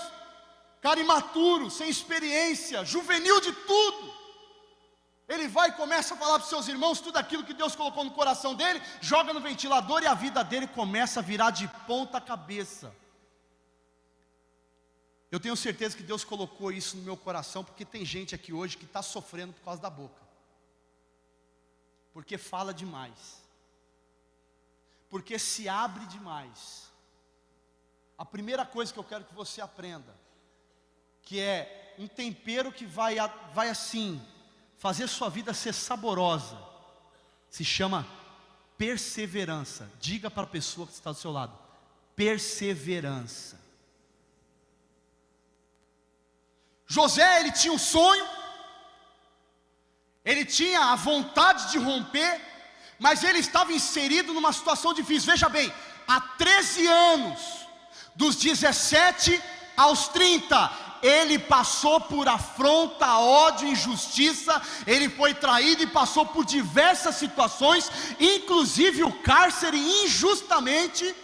cara imaturo, sem experiência, juvenil de tudo. Ele vai e começa a falar para os seus irmãos tudo aquilo que Deus colocou no coração dele, joga no ventilador e a vida dele começa a virar de ponta cabeça. Eu tenho certeza que Deus colocou isso no meu coração, porque tem gente aqui hoje que está sofrendo por causa da boca. Porque fala demais. Porque se abre demais. A primeira coisa que eu quero que você aprenda, que é um tempero que vai assim fazer sua vida ser saborosa, se chama perseverança. Diga para a pessoa que está do seu lado: perseverança. José, ele tinha um sonho, ele tinha a vontade de romper, mas ele estava inserido numa situação difícil. Veja bem, há 13 anos, dos 17 aos 30, ele passou por afronta, ódio, injustiça, ele foi traído e passou por diversas situações, inclusive o cárcere injustamente,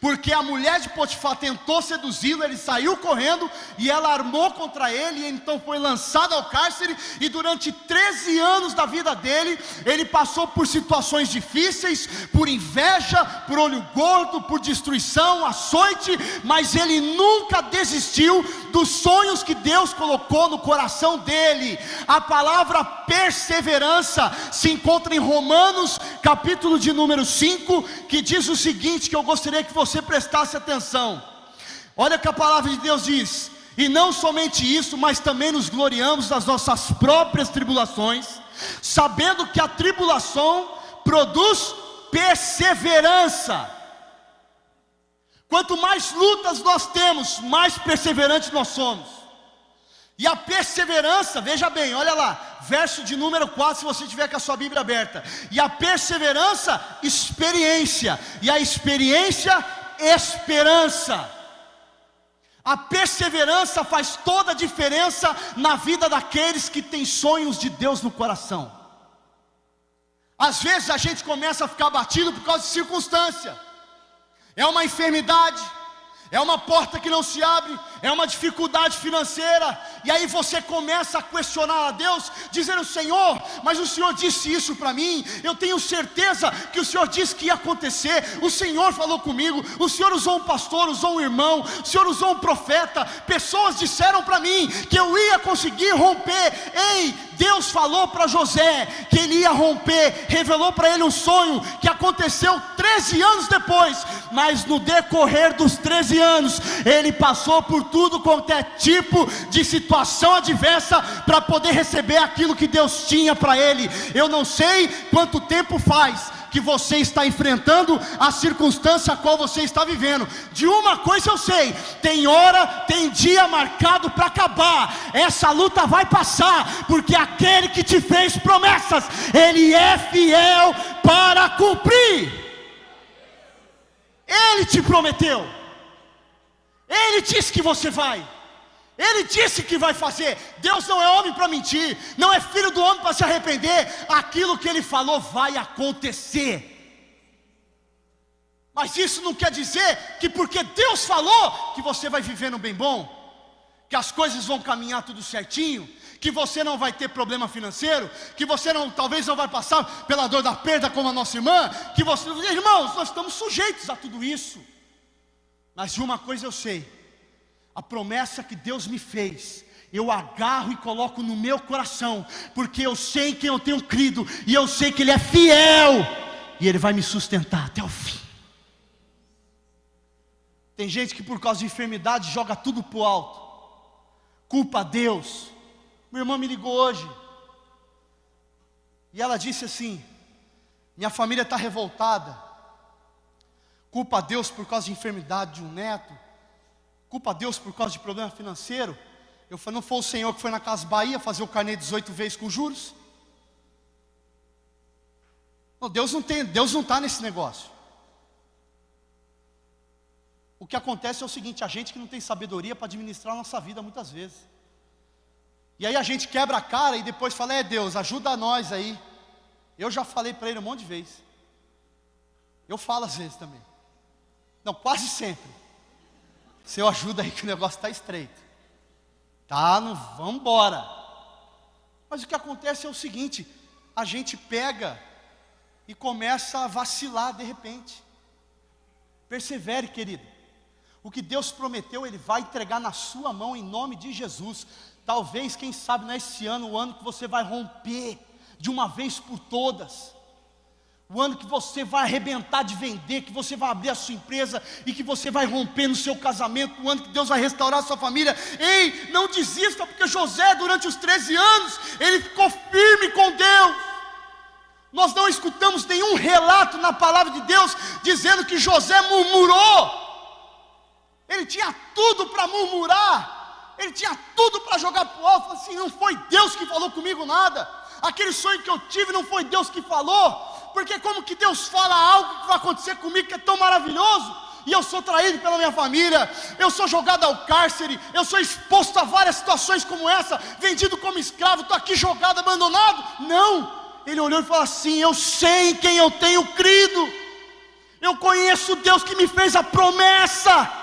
porque a mulher de Potifar tentou seduzi-lo, ele saiu correndo e ela armou contra ele, e então foi lançado ao cárcere, e durante 13 anos da vida dele, ele passou por situações difíceis, por inveja, por olho gordo, por destruição, açoite, mas ele nunca desistiu dos sonhos que Deus colocou no coração dele. A palavra perseverança se encontra em Romanos, capítulo de número 5, que diz o seguinte, que eu gostaria que você prestasse atenção. Olha o que a palavra de Deus diz: e não somente isso, mas também nos gloriamos das nossas próprias tribulações, sabendo que a tribulação produz perseverança. Quanto mais lutas nós temos, mais perseverantes nós somos. E a perseverança, veja bem, olha lá, verso de número 4, se você tiver com a sua Bíblia aberta. E a perseverança, experiência, e a experiência, esperança. A perseverança faz toda a diferença na vida daqueles que têm sonhos de Deus no coração. Às vezes a gente começa a ficar abatido por causa de circunstância. É uma enfermidade, é uma porta que não se abre, é uma dificuldade financeira, e aí você começa a questionar a Deus, dizendo: Senhor, mas o Senhor disse isso para mim, eu tenho certeza que o Senhor disse que ia acontecer, o Senhor falou comigo, o Senhor usou um pastor, usou um irmão, o Senhor usou um profeta, pessoas disseram para mim que eu ia conseguir romper. Ei, Deus falou para José que ele ia romper, revelou para ele um sonho que aconteceu 13 anos depois, mas no decorrer dos 13 anos, ele passou por tudo quanto é tipo de situação adversa, para poder receber aquilo que Deus tinha para ele. Eu não sei quanto tempo faz que você está enfrentando a circunstância a qual você está vivendo. De uma coisa eu sei: tem hora, tem dia marcado para acabar. Essa luta vai passar, porque aquele que te fez promessas, ele é fiel para cumprir. Ele te prometeu, ele disse que você vai, ele disse que vai fazer. Deus não é homem para mentir, não é filho do homem para se arrepender. Aquilo que ele falou vai acontecer. Mas isso não quer dizer que porque Deus falou, que você vai viver no bem bom, que as coisas vão caminhar tudo certinho, que você não vai ter problema financeiro, que você talvez não vai passar pela dor da perda como a nossa irmã, que você, irmãos, nós estamos sujeitos a tudo isso. Mas de uma coisa eu sei: a promessa que Deus me fez, eu agarro e coloco no meu coração, porque eu sei em quem eu tenho crido, e eu sei que Ele é fiel, e Ele vai me sustentar até o fim. Tem gente que por causa de enfermidade joga tudo para o alto, culpa a Deus. Minha irmã me ligou hoje, e ela disse assim: minha família está revoltada, culpa a Deus por causa de enfermidade de um neto, culpa a Deus por causa de problema financeiro. Eu falei: não foi o Senhor que foi na Casa Bahia fazer o carnê 18 vezes com juros? Não, Deus não está nesse negócio. O que acontece é o seguinte: a gente que não tem sabedoria para administrar a nossa vida muitas vezes, e aí a gente quebra a cara e depois fala: Deus, ajuda nós aí. Eu já falei para ele um monte de vezes, eu falo às vezes também, não, quase sempre: Senhor, ajuda aí que o negócio está estreito, tá, não, vamos embora. Mas o que acontece é o seguinte: a gente pega e começa a vacilar de repente. Persevere, querido. O que Deus prometeu, Ele vai entregar na sua mão, em nome de Jesus. Talvez, quem sabe, nesse ano, o ano que você vai romper de uma vez por todas, o ano que você vai arrebentar de vender, que você vai abrir a sua empresa e que você vai romper no seu casamento, o ano que Deus vai restaurar a sua família. Ei, não desista, porque José, durante os 13 anos, ele ficou firme com Deus. Nós não escutamos nenhum relato na palavra de Deus dizendo que José murmurou. Ele tinha tudo para murmurar, ele tinha tudo para jogar para o alto. Assim: não foi Deus que falou comigo nada, aquele sonho que eu tive não foi Deus que falou. Porque como que Deus fala algo que vai acontecer comigo que é tão maravilhoso? e eu sou traído pela minha família, eu sou jogado ao cárcere, eu sou exposto a várias situações como essa, vendido como escravo, estou aqui jogado, abandonado. Não, ele olhou e falou assim: eu sei em quem eu tenho crido, eu conheço o Deus que me fez a promessa,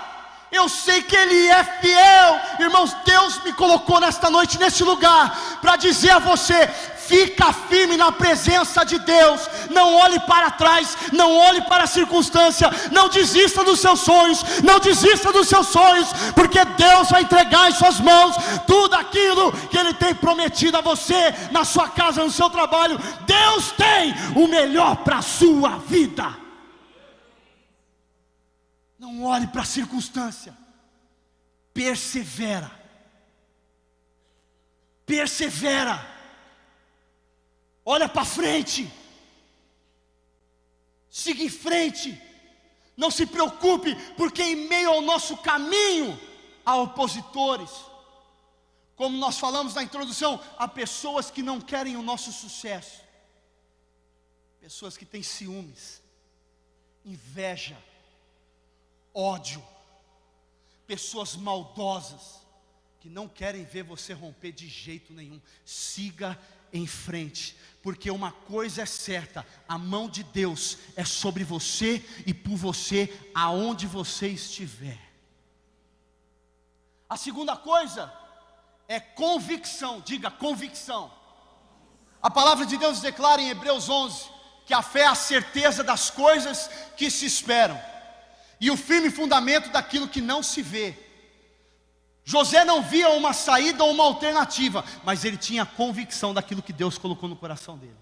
eu sei que Ele é fiel. Irmãos, Deus me colocou nesta noite, nesse lugar, para dizer a você: fica firme na presença de Deus, não olhe para trás, não olhe para a circunstância, não desista dos seus sonhos, não desista dos seus sonhos, porque Deus vai entregar em suas mãos tudo aquilo que Ele tem prometido a você, na sua casa, no seu trabalho. Deus tem o melhor para a sua vida. Não olhe para a circunstância, persevera, persevera, olha para frente, siga em frente, não se preocupe, porque em meio ao nosso caminho há opositores, como nós falamos na introdução, há pessoas que não querem o nosso sucesso, pessoas que têm ciúmes, inveja, ódio, pessoas maldosas, que não querem ver você romper de jeito nenhum. Siga em frente, porque uma coisa é certa: a mão de Deus é sobre você e por você, aonde você estiver. A segunda coisa é convicção. Diga convicção. A palavra de Deus declara em Hebreus 11 que a fé é a certeza das coisas que se esperam e o firme fundamento daquilo que não se vê. José não via uma saída ou uma alternativa, mas ele tinha convicção daquilo que Deus colocou no coração dele.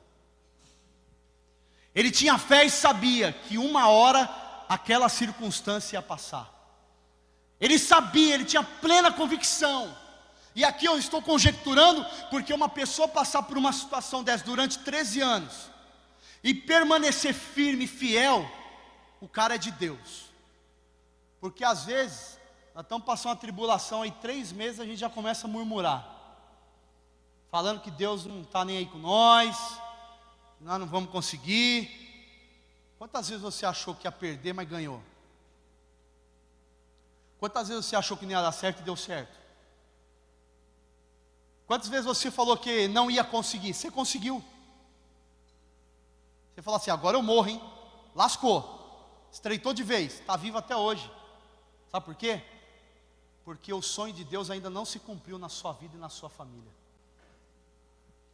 Ele tinha fé e sabia que uma hora aquela circunstância ia passar. Ele sabia, ele tinha plena convicção. E aqui eu estou conjecturando, porque uma pessoa passar por uma situação dessa durante 13 anos e permanecer firme e fiel, o cara é de Deus. Porque às vezes nós estamos passando uma tribulação aí 3 meses, a gente já começa a murmurar, falando que Deus não está nem aí com nós não vamos conseguir. Quantas vezes você achou que ia perder, mas ganhou? Quantas vezes você achou que não ia dar certo e deu certo? Quantas vezes você falou que não ia conseguir? Você conseguiu. Você falou assim: agora eu morro, hein? Lascou, estreitou de vez, está vivo até hoje. Sabe por quê? Porque o sonho de Deus ainda não se cumpriu na sua vida e na sua família.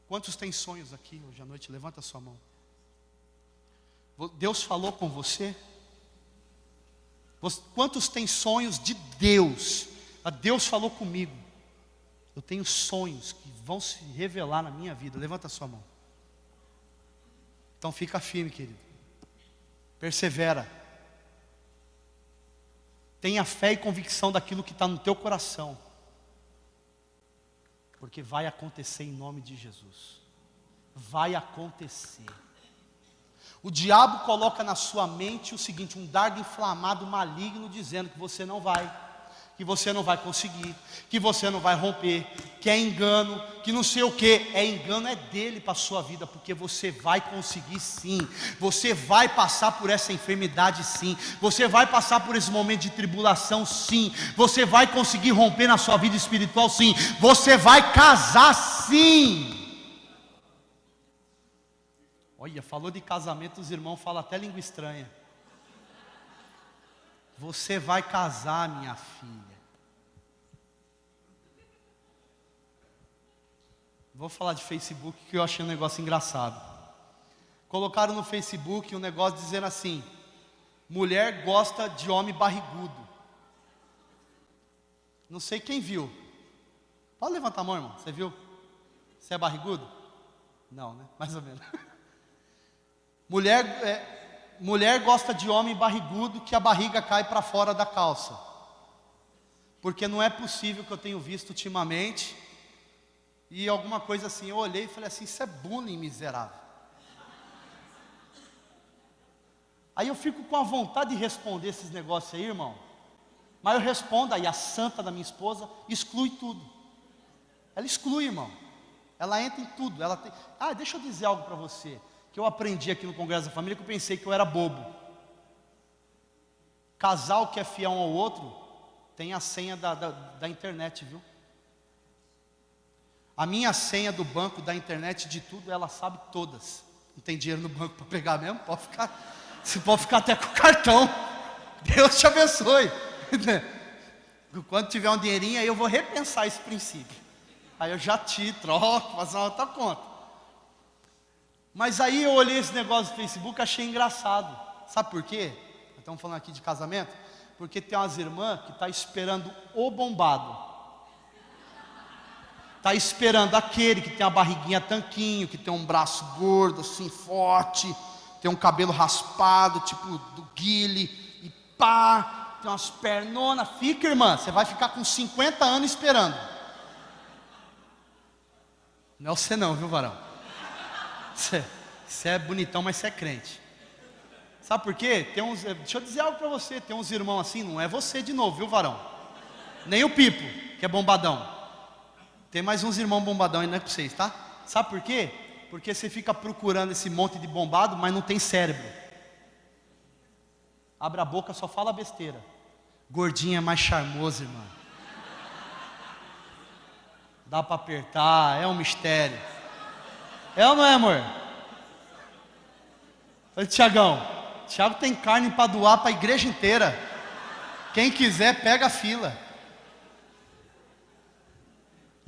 Quantos têm sonhos aqui hoje à noite? Levanta a sua mão. Deus falou com você? Quantos têm sonhos de Deus? Deus falou comigo. Eu tenho sonhos que vão se revelar na minha vida. Levanta a sua mão. Então fica firme, querido. Persevera. Tenha fé e convicção daquilo que está no teu coração, porque vai acontecer em nome de Jesus. Vai acontecer. O diabo coloca na sua mente o seguinte: um dardo inflamado maligno, dizendo que você não vai, que você não vai conseguir, que você não vai romper, que é engano, que não sei o que. É engano, é dele para a sua vida, porque você vai conseguir sim. Você vai passar por essa enfermidade sim. Você vai passar por esse momento de tribulação sim. Você vai conseguir romper na sua vida espiritual sim. Você vai casar sim. Olha, falou de casamento, os irmãos falam até língua estranha. Você vai casar, minha filha. Vou falar de Facebook, que eu achei um negócio engraçado. Colocaram no Facebook um negócio dizendo assim: mulher gosta de homem barrigudo. Não sei quem viu. Pode levantar a mão, irmão. Você viu? Você é barrigudo? Não, né? Mais ou menos. Mulher gosta de homem barrigudo que a barriga cai para fora da calça. Porque não é possível que eu tenho visto ultimamente. E alguma coisa assim, eu olhei e falei assim: isso é bullying, miserável. Aí eu fico com a vontade de responder esses negócios aí, irmão. Mas eu respondo, aí a santa da minha esposa exclui tudo. Ela exclui, irmão. Ela entra em tudo. Ela tem... deixa eu dizer algo para você, que eu aprendi aqui no Congresso da Família, que eu pensei que eu era bobo. Casal que é fiel um ao outro tem a senha da internet, viu? A minha senha do banco, da internet, de tudo, ela sabe todas. Não tem dinheiro no banco para pegar mesmo? Você pode ficar até com o cartão. Deus te abençoe. Quando tiver um dinheirinho, aí eu vou repensar esse princípio. Aí eu já te troco, faço uma outra conta. Mas aí eu olhei esse negócio do Facebook, achei engraçado. Sabe por quê? Estamos falando aqui de casamento. Porque tem umas irmãs que estão esperando o bombado. Está esperando aquele que tem a barriguinha tanquinho, que tem um braço gordo, assim, forte, tem um cabelo raspado, tipo do Guile, e pá, tem umas pernonas. Fica, irmã, você vai ficar com 50 anos esperando. Não é você não, viu, varão? Você é bonitão, mas você é crente. Sabe por quê? Deixa eu dizer algo para você, tem uns irmãos assim, não é você de novo, viu, varão? Nem o Pipo, que é bombadão. Tem mais uns irmãos bombadão aí, não é para vocês, tá? Sabe por quê? Porque você fica procurando esse monte de bombado, mas não tem cérebro. Abre a boca, só fala besteira. Gordinho é mais charmoso, irmão. Dá para apertar, é um mistério. É ou não é, amor? Falei, Tiagão, Tiago tem carne para doar para a igreja inteira. Quem quiser, pega a fila.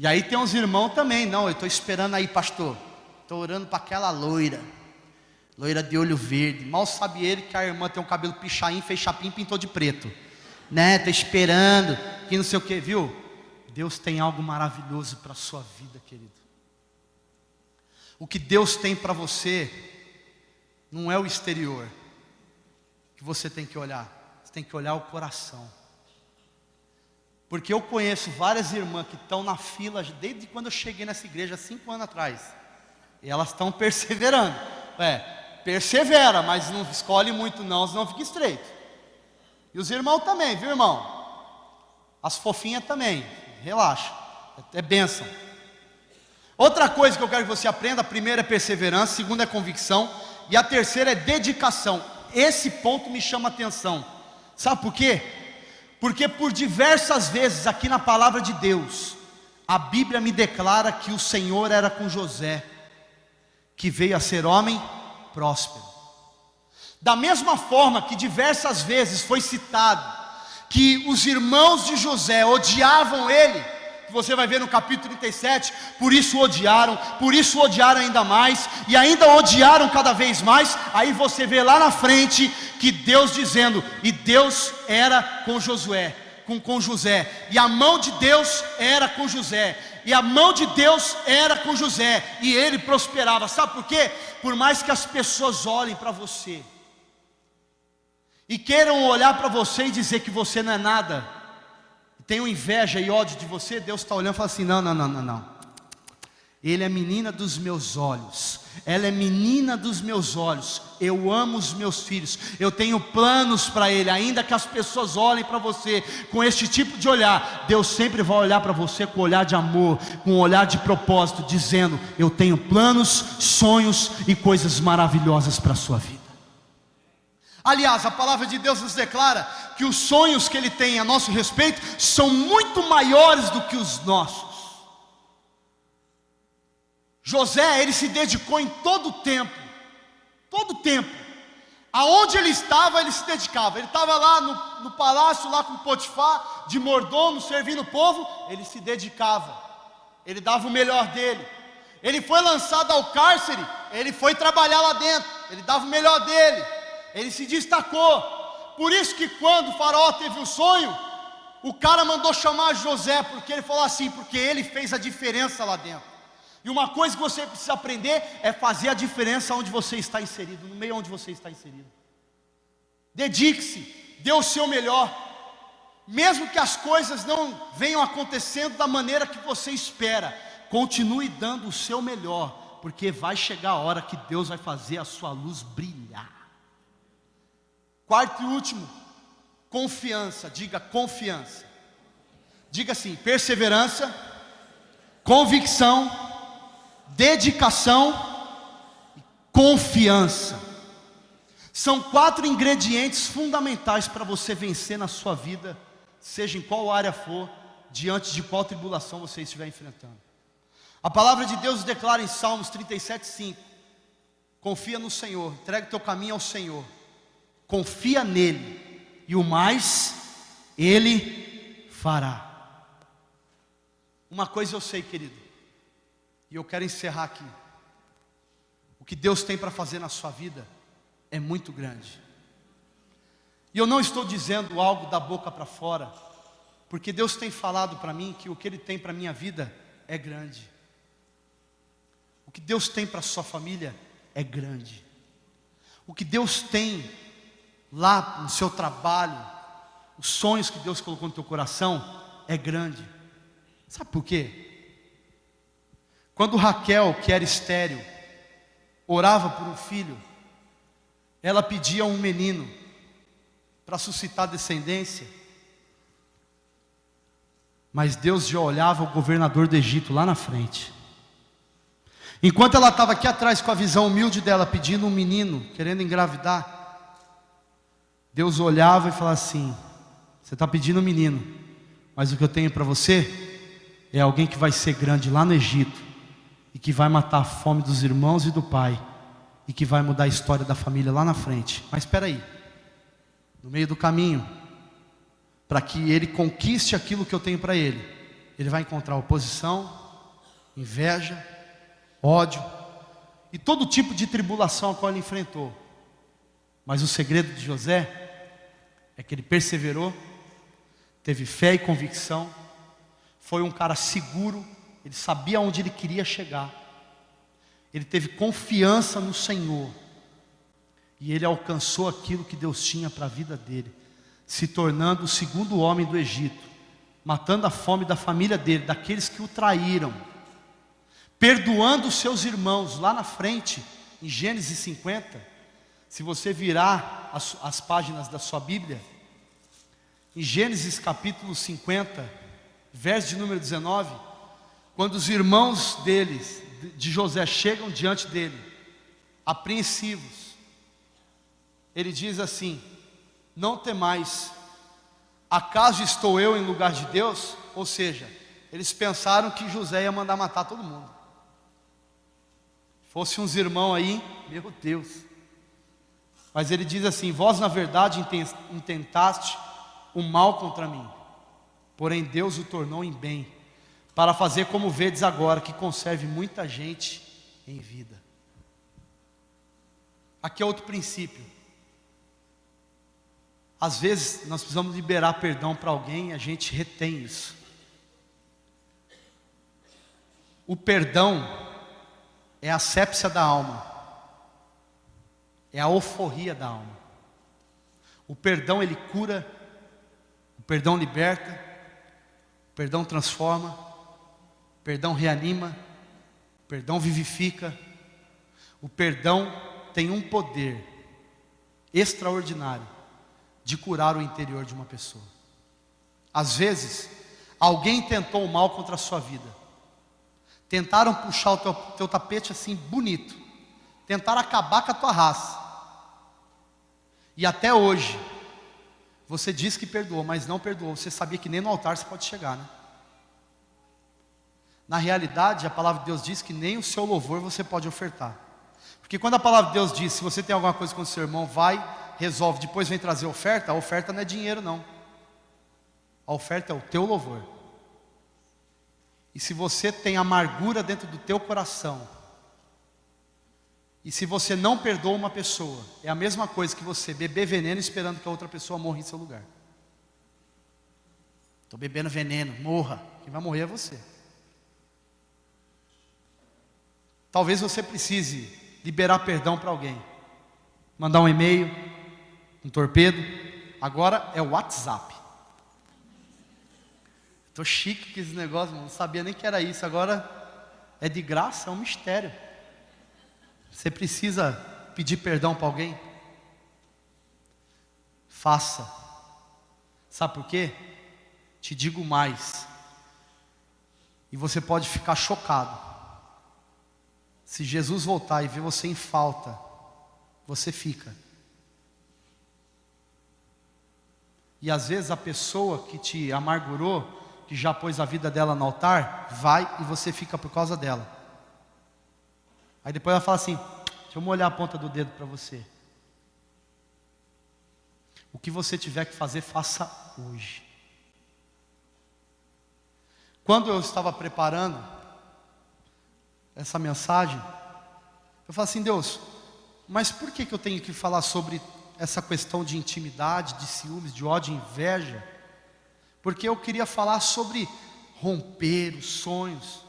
E aí tem uns irmãos também, não, eu estou esperando aí, pastor. Estou orando para aquela loira de olho verde. Mal sabe ele que a irmã tem um cabelo pichain, fez chapinha e pintou de preto. Né, estou esperando, que não sei o que, viu? Deus tem algo maravilhoso para a sua vida, querido. O que Deus tem para você, não é o exterior que você tem que olhar. Você tem que olhar o coração. Porque eu conheço várias irmãs que estão na fila desde quando eu cheguei nessa igreja 5 anos atrás. E elas estão perseverando. Persevera, mas não escolhe muito não, senão fica estreito. E os irmãos também, viu, irmão? As fofinhas também, relaxa, é bênção. Outra coisa que eu quero que você aprenda, a primeira é perseverança, a segunda é convicção, e a terceira é dedicação. Esse ponto me chama a atenção. Sabe por quê? Porque por diversas vezes aqui na palavra de Deus, a Bíblia me declara que o Senhor era com José, que veio a ser homem próspero. Da mesma forma que diversas vezes foi citado que os irmãos de José odiavam ele, que você vai ver no capítulo 37, por isso odiaram ainda mais, e ainda odiaram cada vez mais. Aí você vê lá na frente que Deus dizendo, e Deus era com José, e a mão de Deus era com José, e a mão de Deus era com José, e ele prosperava. Sabe por quê? Por mais que as pessoas olhem para você e queiram olhar para você e dizer que você não é nada, tenham inveja e ódio de você, Deus está olhando e fala assim, não. Ele é menina dos meus olhos, ela é menina dos meus olhos, eu amo os meus filhos, eu tenho planos para ele. Ainda que as pessoas olhem para você com este tipo de olhar, Deus sempre vai olhar para você com um olhar de amor, com um olhar de propósito, dizendo, eu tenho planos, sonhos e coisas maravilhosas para a sua vida. Aliás, a palavra de Deus nos declara que os sonhos que Ele tem a nosso respeito são muito maiores do que os nossos. José, ele se dedicou em todo o tempo, aonde ele estava, ele se dedicava. Ele estava lá no palácio, lá com Potifar, de mordomo, servindo o povo, ele se dedicava, ele dava o melhor dele. Ele foi lançado ao cárcere, ele foi trabalhar lá dentro, ele dava o melhor dele, ele se destacou. Por isso que quando o faraó teve o sonho, o cara mandou chamar José, porque ele falou assim, porque ele fez a diferença lá dentro. E uma coisa que você precisa aprender é fazer a diferença onde você está inserido, no meio onde você está inserido. Dedique-se, dê o seu melhor, mesmo que as coisas não venham acontecendo da maneira que você espera, continue dando o seu melhor, porque vai chegar a hora que Deus vai fazer a sua luz brilhar. Quarto e último, confiança. Diga confiança. Diga assim, perseverança, convicção, dedicação e confiança. São 4 ingredientes fundamentais para você vencer na sua vida, seja em qual área for, diante de qual tribulação você estiver enfrentando. A palavra de Deus declara em Salmos 37:5: confia no Senhor, entrega o teu caminho ao Senhor, confia nele, e o mais Ele fará. Uma coisa eu sei, querido, e eu quero encerrar aqui: o que Deus tem para fazer na sua vida é muito grande. E eu não estou dizendo algo da boca para fora, porque Deus tem falado para mim que o que Ele tem para a minha vida é grande. O que Deus tem para a sua família é grande. O que Deus tem lá no seu trabalho, os sonhos que Deus colocou no teu coração é grande. Sabe por quê? Quando Raquel, que era estéril, orava por um filho, ela pedia um menino para suscitar descendência, mas Deus já olhava o governador do Egito lá na frente. Enquanto ela estava aqui atrás com a visão humilde dela, pedindo um menino, querendo engravidar, Deus olhava e falava assim: você está pedindo um menino, mas o que eu tenho para você é alguém que vai ser grande lá no Egito, e que vai matar a fome dos irmãos e do pai, e que vai mudar a história da família lá na frente. Mas espera aí, no meio do caminho, para que ele conquiste aquilo que eu tenho para ele, ele vai encontrar oposição, inveja, ódio e todo tipo de tribulação a qual ele enfrentou. Mas o segredo de José é que ele perseverou, teve fé e convicção, foi um cara seguro, ele sabia onde ele queria chegar, ele teve confiança no Senhor, e ele alcançou aquilo que Deus tinha para a vida dele, se tornando o segundo homem do Egito, matando a fome da família dele, daqueles que o traíram, perdoando os seus irmãos. Lá na frente, em Gênesis 50, se você virar as páginas da sua Bíblia, em Gênesis capítulo 50, verso de número 19, quando os irmãos deles, de José, chegam diante dele, apreensivos, ele diz assim: não temais, acaso estou eu em lugar de Deus? Ou seja, eles pensaram que José ia mandar matar todo mundo. Fosse uns irmãos aí, meu Deus. Mas ele diz assim: vós na verdade intentaste o mal contra mim, porém Deus o tornou em bem, para fazer como vedes agora, que conserve muita gente em vida. Aqui é outro princípio. Às vezes nós precisamos liberar perdão para alguém e a gente retém isso. O perdão é a asepsia da alma, é a euforia da alma. O perdão ele cura, o perdão liberta, o perdão transforma, o perdão reanima, o perdão vivifica. O perdão tem um poder extraordinário de curar o interior de uma pessoa. Às vezes, alguém tentou o mal contra a sua vida, tentaram puxar o teu tapete assim bonito, tentaram acabar com a tua raça, e até hoje você diz que perdoou, mas não perdoou. Você sabia que nem no altar você pode chegar, né? Na realidade, a palavra de Deus diz que nem o seu louvor você pode ofertar. Porque quando a palavra de Deus diz: se você tem alguma coisa com o seu irmão, vai, resolve, depois vem trazer oferta. A oferta não é dinheiro não, a oferta é o teu louvor. E se você tem amargura dentro do teu coração, e se você não perdoa uma pessoa, é a mesma coisa que você beber veneno esperando que a outra pessoa morra em seu lugar. Estou bebendo veneno, morra, quem vai morrer é você. Talvez você precise liberar perdão para alguém, mandar um e-mail, um torpedo. Agora é o WhatsApp. Estou chique com esse negócio, não sabia nem que era isso. Agora é de graça, é um mistério. Você precisa pedir perdão para alguém? Faça. Sabe por quê? Te digo mais, e você pode ficar chocado. Se Jesus voltar e ver você em falta, você fica. E às vezes a pessoa que te amargurou, que já pôs a vida dela no altar, vai e você fica por causa dela. Aí depois ela fala assim: deixa eu molhar a ponta do dedo para você. O que você tiver que fazer, faça hoje. Quando eu estava preparando essa mensagem, eu falei assim: Deus, mas por que eu tenho que falar sobre essa questão de intimidade, de ciúmes, de ódio, inveja? Porque eu queria falar sobre romper os sonhos.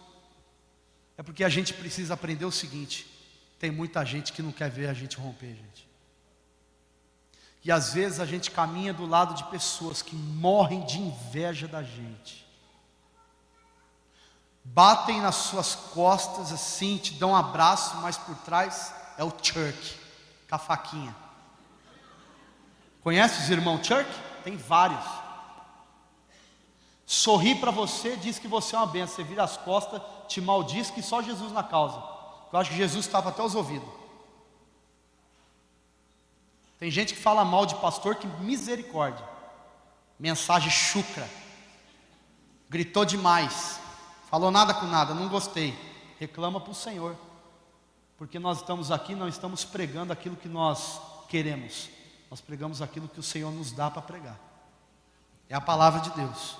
É porque a gente precisa aprender o seguinte: tem muita gente que não quer ver a gente romper, gente. E às vezes a gente caminha do lado de pessoas que morrem de inveja da gente. Batem nas suas costas assim, te dão um abraço, mas por trás é o Chuck, com a faquinha. Conhece os irmãos Chuck? Tem vários. Sorri para você, diz que você é uma benção. Você vira as costas, te maldiz, que só Jesus na causa. Eu acho que Jesus estava até os ouvidos. Tem gente que fala mal de pastor, que misericórdia. Mensagem chucra. Gritou demais. Falou nada com nada, não gostei. Reclama para o Senhor. Porque nós estamos aqui, não estamos pregando aquilo que nós queremos. Nós pregamos aquilo que o Senhor nos dá para pregar. É a palavra de Deus.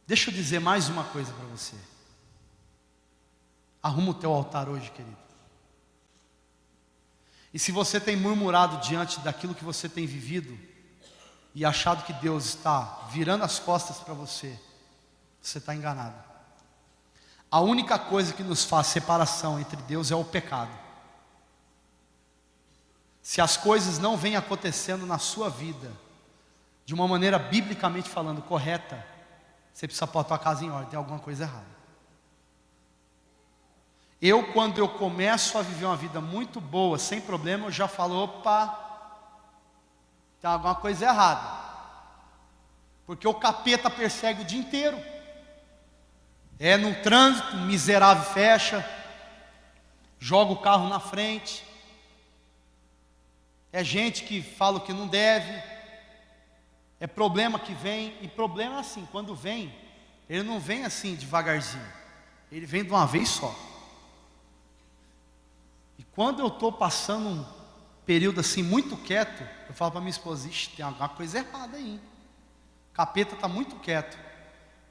Deixa eu dizer mais uma coisa para você. Arruma o teu altar hoje, querido. E se você tem murmurado diante daquilo que você tem vivido, e achado que Deus está virando as costas para você, você está enganado. A única coisa que nos faz separação entre Deus é o pecado. Se as coisas não vêm acontecendo na sua vida, de uma maneira biblicamente falando correta, você precisa pôr a tua casa em ordem, tem alguma coisa errada. Quando eu começo a viver uma vida muito boa, sem problema, eu já falo: opa, tem alguma coisa errada. Porque o capeta persegue o dia inteiro. É no trânsito, o miserável fecha, joga o carro na frente. É gente que fala o que não deve. É problema que vem. E problema é assim, quando vem, ele não vem assim devagarzinho. Ele vem de uma vez só. E quando eu estou passando um período assim muito quieto, eu falo para minha esposa: ixi, tem alguma coisa errada aí. O capeta está muito quieto.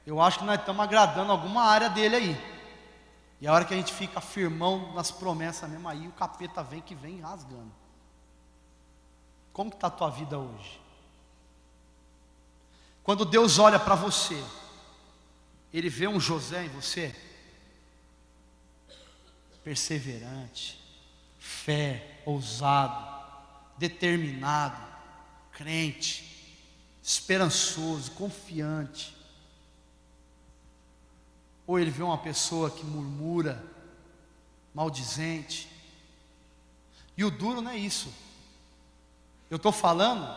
Eu acho que nós estamos agradando alguma área dele aí. E a hora que a gente fica firmão nas promessas mesmo, aí o capeta vem que vem rasgando. Como que está a tua vida hoje? Quando Deus olha para você, Ele vê um José em você? Perseverante, fé, ousado, determinado, crente, esperançoso, confiante. Ou ele vê uma pessoa que murmura, maldizente. E o duro não é isso. Eu estou falando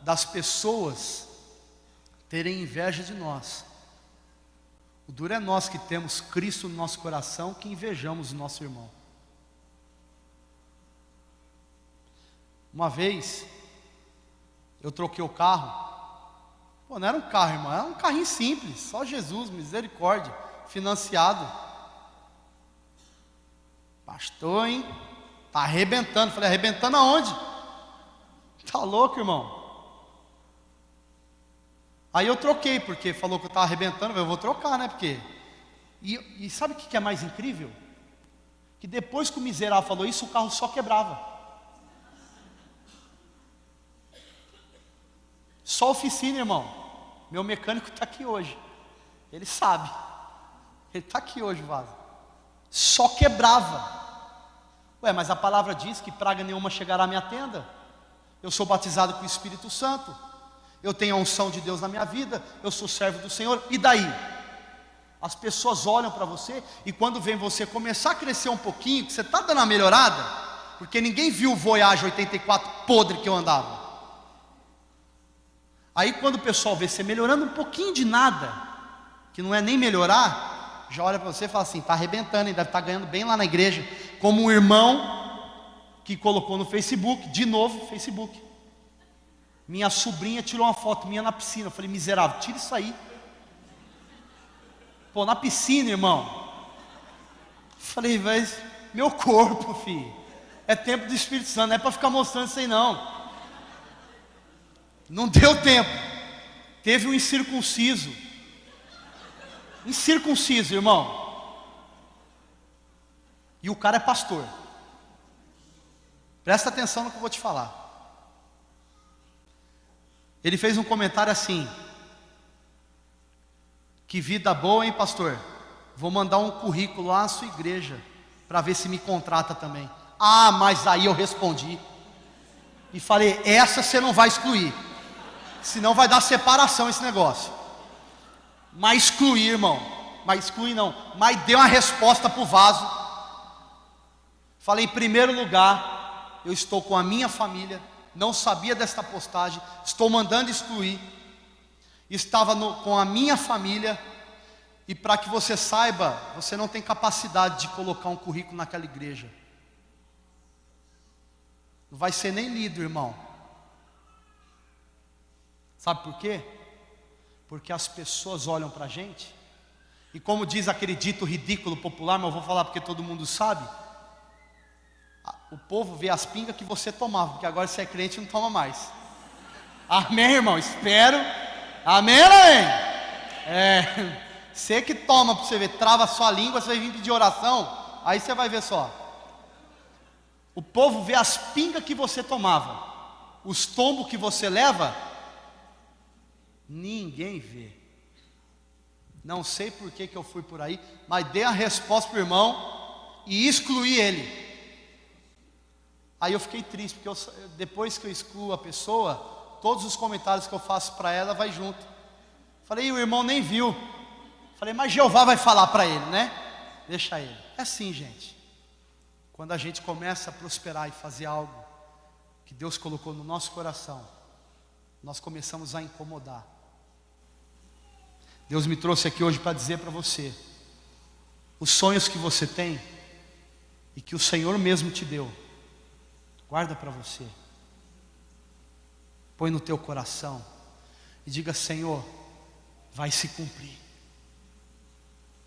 das pessoas terem inveja de nós. O duro é nós que temos Cristo no nosso coração, que invejamos o nosso irmão. Uma vez, eu troquei o carro. Pô, não era um carro, irmão, era um carrinho simples, só Jesus, misericórdia, financiado. Pastor, hein? Tá arrebentando. Falei: arrebentando aonde? Tá louco, irmão? Aí eu troquei, porque falou que eu estava arrebentando. Eu vou trocar, né? Porque... E sabe o que é mais incrível? Que depois que o miserável falou isso, o carro só quebrava. Só oficina, irmão. Meu mecânico está aqui hoje. Ele sabe. Ele está aqui hoje, Vaza. Só quebrava. Ué, mas a palavra diz que praga nenhuma chegará à minha tenda. Eu sou batizado com o Espírito Santo. Eu tenho a unção de Deus na minha vida. Eu sou servo do Senhor. E daí? As pessoas olham para você, e quando vem você começar a crescer um pouquinho, que você está dando uma melhorada, porque ninguém viu o Voyage 84 podre que eu andava. Aí quando o pessoal vê você melhorando um pouquinho de nada, que não é nem melhorar, já olha para você e fala assim: está arrebentando, hein? Deve estar ganhando bem lá na igreja, como um irmão que colocou no Facebook, de novo Facebook. Minha sobrinha tirou uma foto minha na piscina. Eu falei, miserável, tira isso aí. Pô, na piscina, irmão. Falei, mas meu corpo, filho, é tempo do Espírito Santo, não é para ficar mostrando isso aí não. Não deu tempo. Teve um incircunciso, irmão, e o cara é pastor. Presta atenção no que eu vou te falar. Ele fez um comentário assim: que vida boa, hein, pastor? Vou mandar um currículo lá na sua igreja para ver se me contrata também. Ah, mas aí eu respondi e falei, essa você não vai excluir, senão vai dar separação esse negócio. Mas excluir, irmão, mas deu uma resposta para o vaso. Falei, em primeiro lugar, eu estou com a minha família, não sabia desta postagem, estou mandando excluir. Estava com a minha família, e para que você saiba, você não tem capacidade de colocar um currículo naquela igreja. Não vai ser nem lido, irmão. Sabe por quê? Porque as pessoas olham para a gente, e como diz aquele dito ridículo popular, mas eu vou falar porque todo mundo sabe, o povo vê as pingas que você tomava, porque agora você é crente e não toma mais. Amém, irmão? Espero. Amém, amém? Você que toma para você ver, trava a sua língua, você vai vir pedir oração, aí você vai ver só. O povo vê as pingas que você tomava, os tombos que você leva, ninguém vê. Não sei por que eu fui por aí, mas dei a resposta para o irmão e excluí ele. Aí eu fiquei triste, porque depois que eu excluo a pessoa, todos os comentários que eu faço para ela vai junto. Falei, o irmão nem viu. Falei, mas Jeová vai falar para ele, né? Deixa ele. É assim, gente. Quando a gente começa a prosperar e fazer algo que Deus colocou no nosso coração, nós começamos a incomodar. Deus me trouxe aqui hoje para dizer para você, os sonhos que você tem e que o Senhor mesmo te deu, guarda para você. Põe no teu coração e diga, Senhor, vai se cumprir,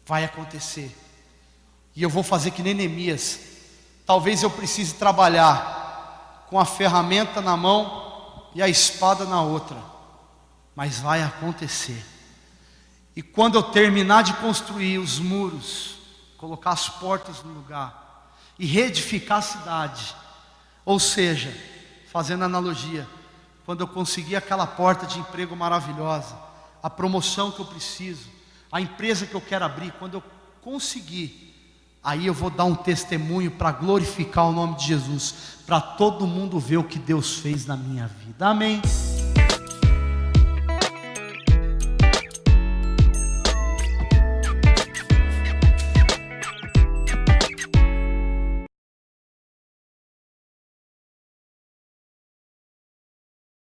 vai acontecer, e eu vou fazer que nem Neemias. Talvez eu precise trabalhar com a ferramenta na mão e a espada na outra, mas vai acontecer. E quando eu terminar de construir os muros, colocar as portas no lugar e reedificar a cidade, ou seja, fazendo analogia, quando eu conseguir aquela porta de emprego maravilhosa, a promoção que eu preciso, a empresa que eu quero abrir, quando eu conseguir, aí eu vou dar um testemunho para glorificar o nome de Jesus, para todo mundo ver o que Deus fez na minha vida. Amém?